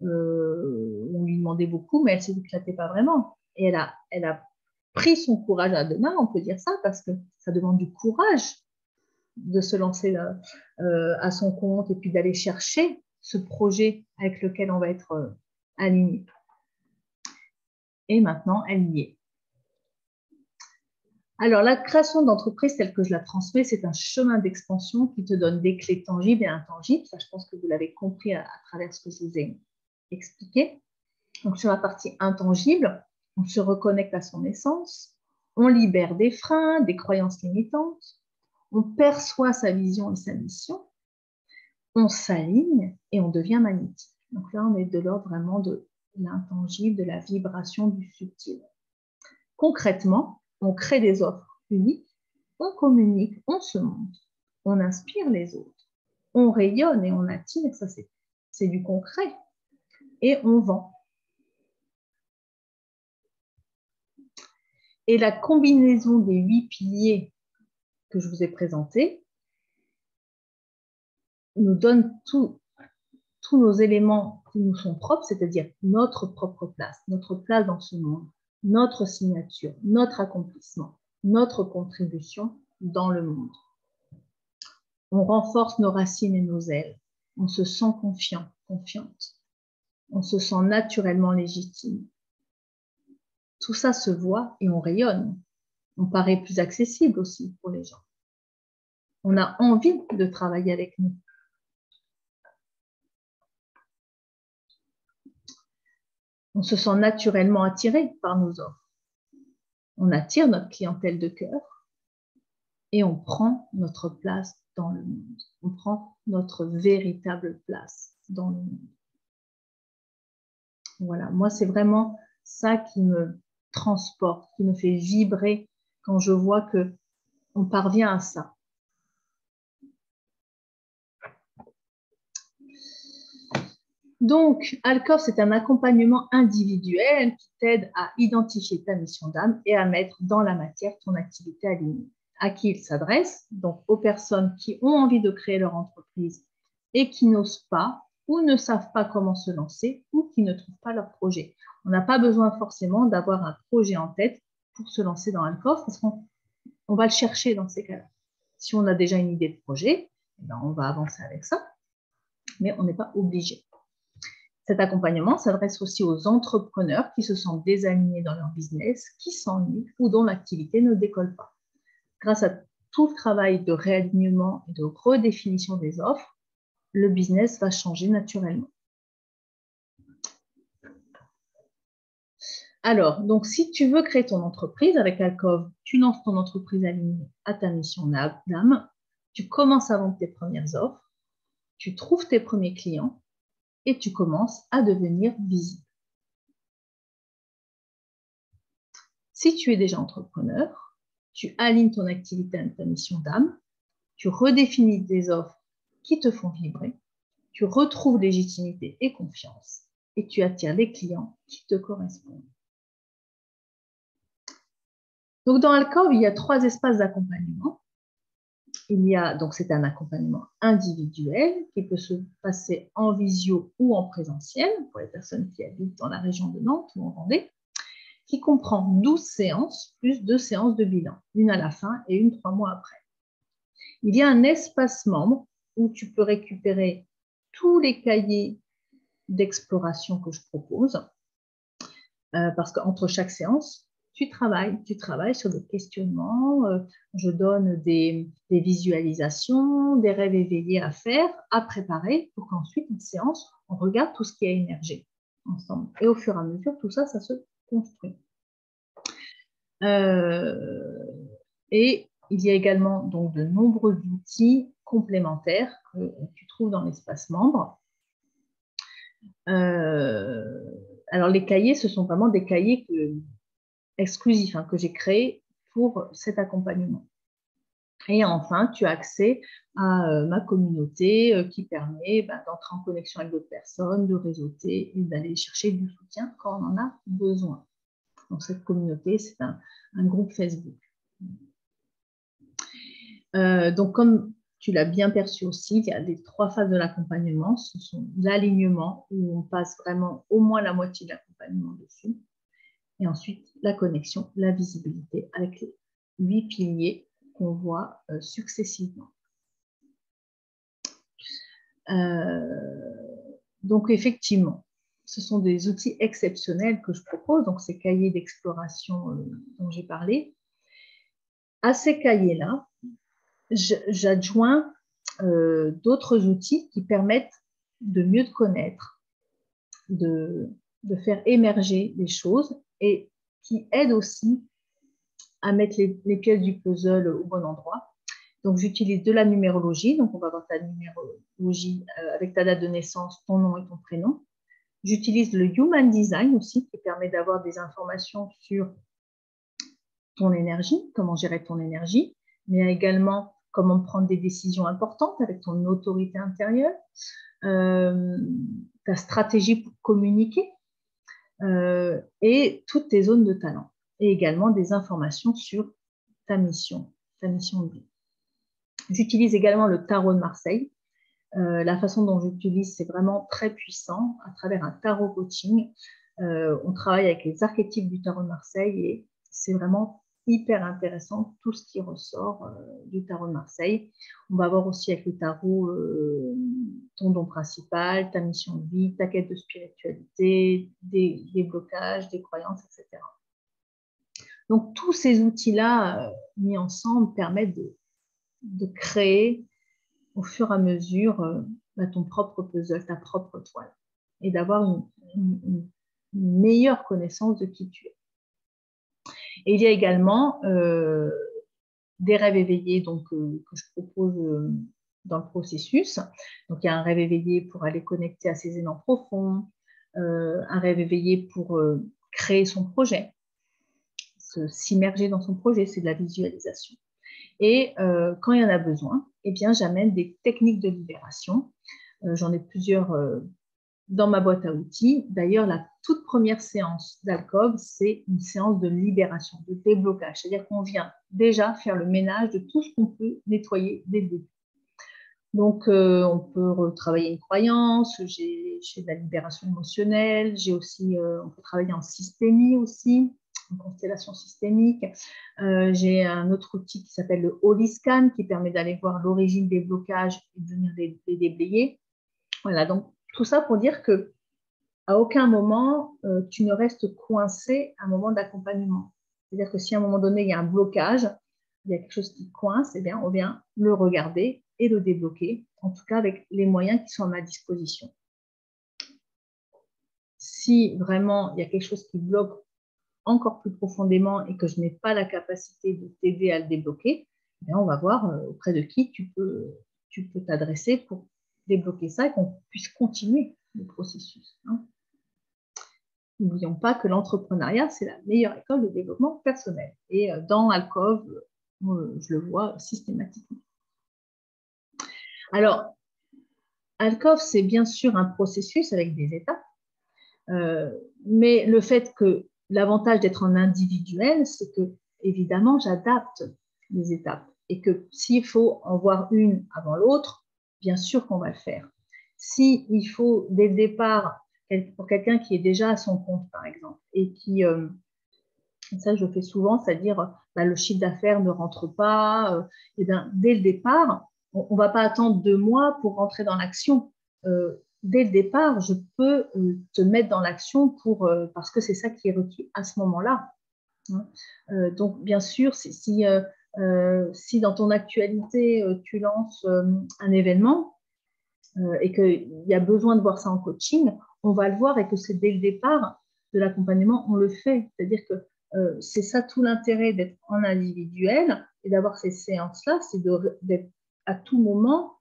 où on lui demandait beaucoup, mais elle ne s'éclatait pas vraiment. Et elle a pris son courage à deux mains, on peut dire ça, parce que ça demande du courage de se lancer à son compte et puis d'aller chercher ce projet avec lequel on va être aligné. Et maintenant, elle y est. Alors, la création d'entreprise telle que je la transmets, c'est un chemin d'expansion qui te donne des clés tangibles et intangibles. Ça, je pense que vous l'avez compris à travers ce que je vous ai expliqué. Donc, sur la partie intangible, on se reconnecte à son essence, on libère des freins, des croyances limitantes, on perçoit sa vision et sa mission, on s'aligne et on devient magnétique. Donc là, on est de l'ordre vraiment de l'intangible, de la vibration, du subtil. Concrètement, on crée des offres uniques, on communique, on se montre, on inspire les autres, on rayonne et on attire, ça c'est du concret, et on vend. Et la combinaison des 8 piliers que je vous ai présentés nous donne tous nos éléments qui nous sont propres, c'est-à-dire notre propre place dans ce monde, notre signature, notre accomplissement, notre contribution dans le monde. On renforce nos racines et nos ailes. On se sent confiant, confiante. On se sent naturellement légitime. Tout ça se voit et on rayonne. On paraît plus accessible aussi pour les gens. On a envie de travailler avec nous. On se sent naturellement attiré par nos offres. On attire notre clientèle de cœur et on prend notre place dans le monde. On prend notre véritable place dans le monde. Voilà, moi c'est vraiment ça qui me transporte, qui me fait vibrer quand je vois que on parvient à ça. Donc, Alcove, c'est un accompagnement individuel qui t'aide à identifier ta mission d'âme et à mettre dans la matière ton activité alignée. À qui il s'adresse? Donc, aux personnes qui ont envie de créer leur entreprise et qui n'osent pas ou ne savent pas comment se lancer ou qui ne trouvent pas leur projet. On n'a pas besoin forcément d'avoir un projet en tête pour se lancer dans Alcove parce qu'on va le chercher dans ces cas-là. Si on a déjà une idée de projet, on va avancer avec ça, mais on n'est pas obligé. Cet accompagnement s'adresse aussi aux entrepreneurs qui se sentent désalignés dans leur business, qui s'ennuient ou dont l'activité ne décolle pas. Grâce à tout le travail de réalignement et de redéfinition des offres, le business va changer naturellement. Alors, donc, si tu veux créer ton entreprise avec Alcove, tu lances ton entreprise alignée à ta mission d'âme, tu commences à vendre tes premières offres, tu trouves tes premiers clients et tu commences à devenir visible. Si tu es déjà entrepreneur, tu alignes ton activité à ta mission d'âme, tu redéfinis des offres qui te font vibrer, tu retrouves légitimité et confiance et tu attires les clients qui te correspondent. Donc, dans Alcove, il y a 3 espaces d'accompagnement. Donc c'est un accompagnement individuel qui peut se passer en visio ou en présentiel pour les personnes qui habitent dans la région de Nantes ou en Vendée, qui comprend 12 séances plus 2 séances de bilan, une à la fin et une 3 mois après. Il y a un espace membre où tu peux récupérer tous les cahiers d'exploration que je propose, parce qu'entre chaque séance, tu travailles sur des questionnements, je donne des visualisations, des rêves éveillés à faire, à préparer, pour qu'ensuite, une séance, on regarde tout ce qui a émergé ensemble. Et au fur et à mesure, tout ça, ça se construit. Et il y a également donc de nombreux outils complémentaires que tu trouves dans l'espace membre. Alors, les cahiers, ce sont vraiment des cahiers exclusifs que j'ai créés pour cet accompagnement. Et enfin, tu as accès à ma communauté qui permet d'entrer en connexion avec d'autres personnes, de réseauter et d'aller chercher du soutien quand on en a besoin. Donc, cette communauté, c'est un groupe Facebook. Donc, comme tu l'as bien perçu aussi, il y a les 3 phases de l'accompagnement. Ce sont l'alignement, où on passe vraiment au moins la moitié de l'accompagnement dessus. Et ensuite, la connexion, la visibilité avec les 8 piliers qu'on voit successivement. Donc, effectivement, ce sont des outils exceptionnels que je propose, donc ces cahiers d'exploration dont j'ai parlé. À ces cahiers-là, j'adjoins d'autres outils qui permettent de mieux te connaître, de faire émerger les choses et qui aident aussi à mettre les pièces du puzzle au bon endroit. Donc, j'utilise de la numérologie. Donc, on va avoir ta numérologie avec ta date de naissance, ton nom et ton prénom. J'utilise le Human Design aussi, qui permet d'avoir des informations sur ton énergie, comment gérer ton énergie, mais également comment prendre des décisions importantes avec ton autorité intérieure, ta stratégie pour communiquer et toutes tes zones de talent. Et également des informations sur ta mission de vie. J'utilise également le tarot de Marseille. La façon dont j'utilise, c'est vraiment très puissant à travers un tarot coaching. On travaille avec les archétypes du tarot de Marseille et c'est vraiment hyper intéressant tout ce qui ressort du tarot de Marseille. On va voir aussi avec le tarot ton don principal, ta mission de vie, ta quête de spiritualité, des blocages, des croyances, etc. Donc tous ces outils-là mis ensemble permettent de créer au fur et à mesure ton propre puzzle, ta propre toile, et d'avoir une meilleure connaissance de qui tu es. Et il y a également des rêves éveillés que je propose dans le processus. Donc, il y a un rêve éveillé pour aller connecter à ses élans profonds, un rêve éveillé pour créer son projet, s'immerger dans son projet, c'est de la visualisation. Et quand il y en a besoin, eh bien, j'amène des techniques de libération. J'en ai plusieurs dans ma boîte à outils. D'ailleurs, la toute première séance d'Alcove, c'est une séance de libération, de déblocage. C'est-à-dire qu'on vient déjà faire le ménage de tout ce qu'on peut nettoyer dès le début. Donc, on peut retravailler une croyance, j'ai de la libération émotionnelle, j'ai aussi, on peut travailler en systémie aussi, en constellation systémique. J'ai un autre outil qui s'appelle le Holy Scan qui permet d'aller voir l'origine des blocages et de venir les déblayer. Voilà, donc tout ça pour dire que à aucun moment tu ne restes coincé à un moment d'accompagnement. C'est-à-dire que si à un moment donné il y a un blocage, il y a quelque chose qui coince, eh bien, on vient le regarder et le débloquer, en tout cas avec les moyens qui sont à ma disposition. Si vraiment il y a quelque chose qui bloque encore plus profondément et que je n'ai pas la capacité de t'aider à le débloquer, eh bien, on va voir auprès de qui tu peux t'adresser pour débloquer ça et qu'on puisse continuer le processus. Hein. N'oublions pas que l'entrepreneuriat, c'est la meilleure école de développement personnel. Et dans Alcove, je le vois systématiquement. Alors, Alcove, c'est bien sûr un processus avec des étapes, mais le fait que l'avantage d'être en individuel, c'est que, évidemment, j'adapte les étapes et que s'il faut en voir une avant l'autre, bien sûr qu'on va le faire. S'il faut, dès le départ, pour quelqu'un qui est déjà à son compte, par exemple, et qui, ça je fais souvent, c'est-à-dire le chiffre d'affaires ne rentre pas, et bien, dès le départ, on ne va pas attendre 2 mois pour rentrer dans l'action. Dès le départ, je peux te mettre dans l'action parce que c'est ça qui est requis à ce moment-là. Hein. Donc, bien sûr, si dans ton actualité, tu lances un événement et qu'il y a besoin de voir ça en coaching, on va le voir et que c'est dès le départ de l'accompagnement, on le fait. C'est-à-dire que c'est ça tout l'intérêt d'être en individuel et d'avoir ces séances-là, c'est d'être à tout moment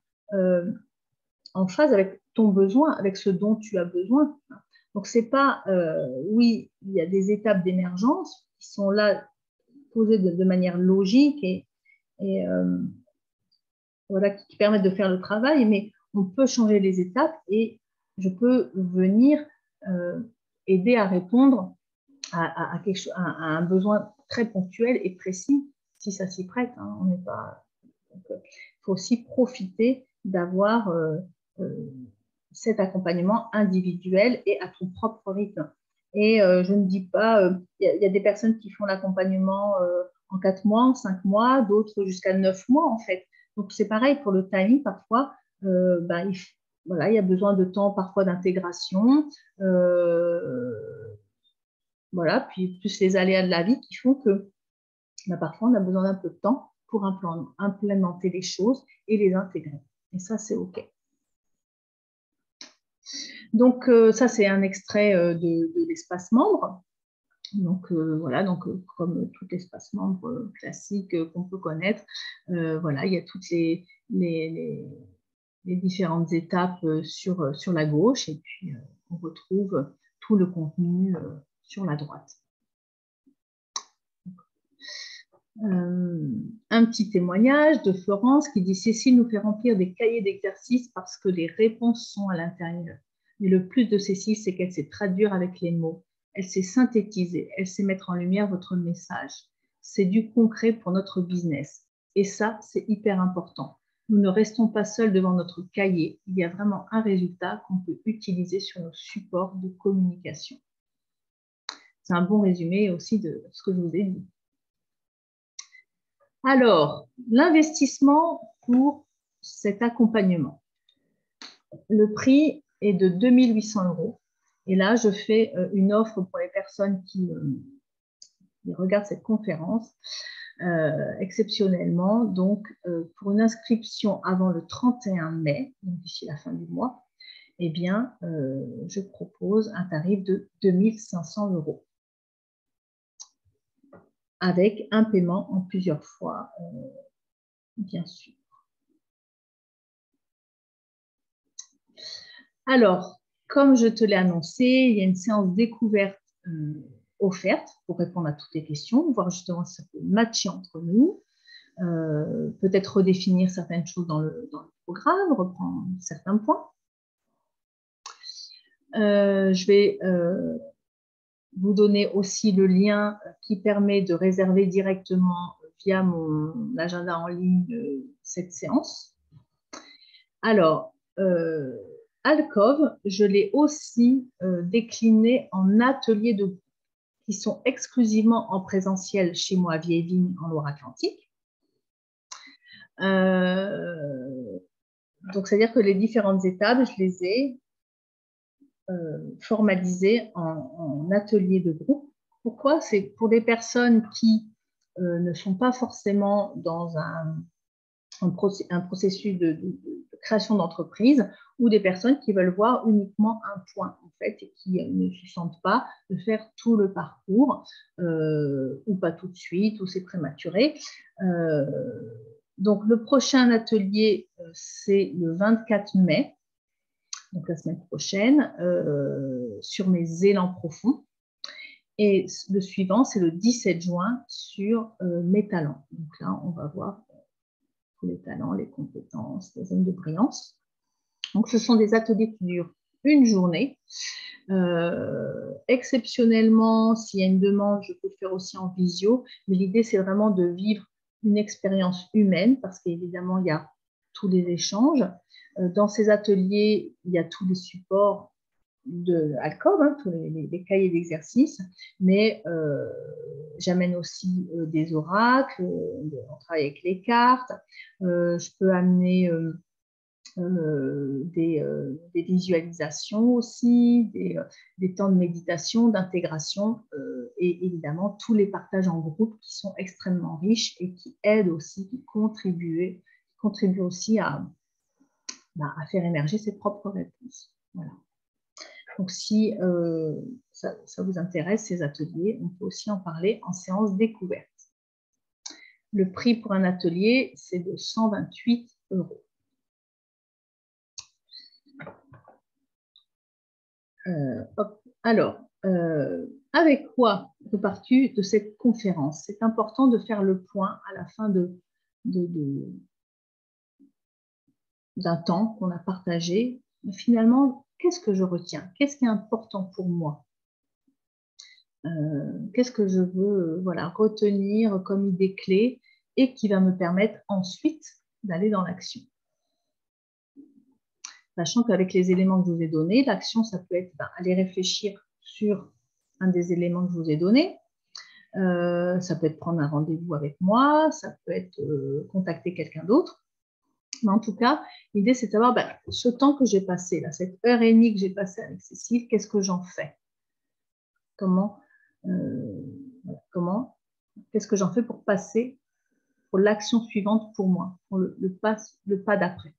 en phase avec ton besoin, avec ce dont tu as besoin. Donc, c'est pas, oui, il y a des étapes d'émergence qui sont là posées de manière logique et voilà, qui permettent de faire le travail, mais on peut changer les étapes et je peux venir aider à répondre à un besoin très ponctuel et précis, si ça s'y prête. Hein, on n'est pas. Il faut aussi profiter d'avoir cet accompagnement individuel et à ton propre rythme. Et je ne dis pas, y a des personnes qui font l'accompagnement en 4 mois, en 5 mois, d'autres jusqu'à 9 mois en fait. Donc c'est pareil pour le timing, parfois, voilà, il y a besoin de temps parfois d'intégration. Voilà, puis plus les aléas de la vie qui font que parfois on a besoin d'un peu de temps pour implémenter les choses et les intégrer. Et ça, c'est OK. Donc, ça, c'est un extrait de l'espace membre. Donc, voilà, comme tout espace membre classique qu'on peut connaître, voilà, il y a toutes les différentes étapes sur la gauche et puis on retrouve tout le contenu sur la droite. Un petit témoignage de Florence qui dit « Cécile nous fait remplir des cahiers d'exercices parce que les réponses sont à l'intérieur. Mais le plus de Cécile, c'est qu'elle sait traduire avec les mots. Elle sait synthétiser, elle sait mettre en lumière votre message. C'est du concret pour notre business. Et ça, c'est hyper important. Nous ne restons pas seuls devant notre cahier. Il y a vraiment un résultat qu'on peut utiliser sur nos supports de communication. » C'est un bon résumé aussi de ce que je vous ai dit. Alors, l'investissement pour cet accompagnement. Le prix est de 2 800 €. Et là, je fais une offre pour les personnes qui regardent cette conférence exceptionnellement. Donc, pour une inscription avant le 31 mai, donc d'ici la fin du mois, eh bien, je propose un tarif de 2 500 €. Avec un paiement en plusieurs fois, bien sûr. Alors, comme je te l'ai annoncé, il y a une séance découverte offerte pour répondre à toutes les questions, voir justement si ça peut matcher entre nous, peut-être redéfinir certaines choses dans le programme, reprendre certains points. Je vais vous donner aussi le lien qui permet de réserver directement via mon agenda en ligne cette séance. Alors, Alcove, je l'ai aussi décliné en ateliers de groupe qui sont exclusivement en présentiel chez moi à Vieille-Vigne en Loire-Atlantique. Donc, c'est-à-dire que les différentes étapes, je les ai formalisées en ateliers de groupe. Pourquoi? C'est pour des personnes qui ne sont pas forcément dans un processus de création d'entreprise ou des personnes qui veulent voir uniquement un point en fait et qui ne se sentent pas de faire tout le parcours ou pas tout de suite ou c'est prématuré. Donc le prochain atelier c'est le 24 mai, donc la semaine prochaine, sur mes élans profonds. Et le suivant c'est le 17 juin sur mes talents. Donc là on va voir les talents, les compétences, les zones de brillance. Donc, ce sont des ateliers qui durent une journée. Exceptionnellement, s'il y a une demande, je peux le faire aussi en visio, mais l'idée, c'est vraiment de vivre une expérience humaine parce qu'évidemment, il y a tous les échanges. Dans ces ateliers, il y a tous les supports de Alcove, hein, tous les cahiers d'exercice, mais j'amène aussi des oracles, on travaille avec les cartes, je peux amener des visualisations aussi, des temps de méditation, d'intégration et évidemment tous les partages en groupe qui sont extrêmement riches et qui aident aussi, qui contribuent aussi à faire émerger ses propres réponses. Voilà. Donc, si ça vous intéresse, ces ateliers, on peut aussi en parler en séance découverte. Le prix pour un atelier, c'est de 128 €. Alors, avec quoi repars-tu de cette conférence? C'est important de faire le point à la fin d'un temps qu'on a partagé. Mais finalement, qu'est-ce que je retiens? Qu'est-ce qui est important pour moi? Qu'est-ce que je veux retenir comme idée clé et qui va me permettre ensuite d'aller dans l'action? Sachant qu'avec les éléments que je vous ai donnés, l'action, ça peut être aller réfléchir sur un des éléments que je vous ai donnés. Ça peut être prendre un rendez-vous avec moi, ça peut être contacter quelqu'un d'autre. Mais en tout cas, l'idée, c'est de savoir ce temps que j'ai passé, là, cette heure et demie que j'ai passée avec Cécile, qu'est-ce que j'en fais? Qu'est-ce que j'en fais pour passer pour l'action suivante pour moi, pour le pas d'après?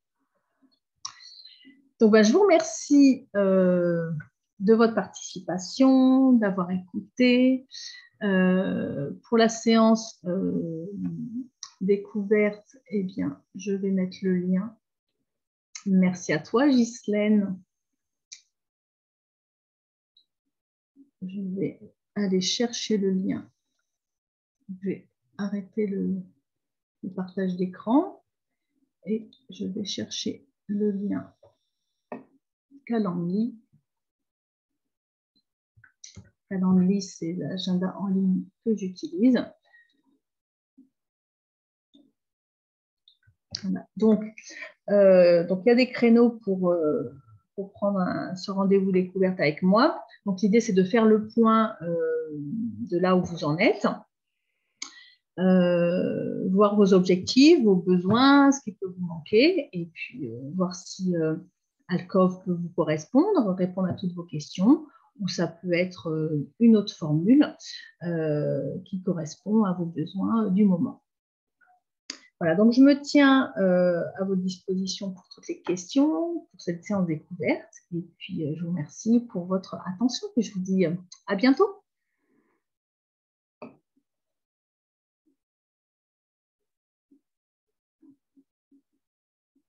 Donc, je vous remercie de votre participation, d'avoir écouté. Pour la séance découverte, eh bien, je vais mettre le lien. Merci à toi, Ghislaine. je vais aller chercher le lien. Je vais arrêter le partage d'écran et je vais chercher le lien Calendly. Calendly, c'est l'agenda en ligne que j'utilise. Voilà. Donc, il y a des créneaux pour prendre ce rendez-vous découverte avec moi. Donc, l'idée, c'est de faire le point de là où vous en êtes, voir vos objectifs, vos besoins, ce qui peut vous manquer, et puis voir si Alcove peut vous correspondre, répondre à toutes vos questions, ou ça peut être une autre formule qui correspond à vos besoins du moment. Voilà, donc je me tiens à votre disposition pour toutes les questions, pour cette séance découverte. Et puis, je vous remercie pour votre attention et je vous dis à bientôt.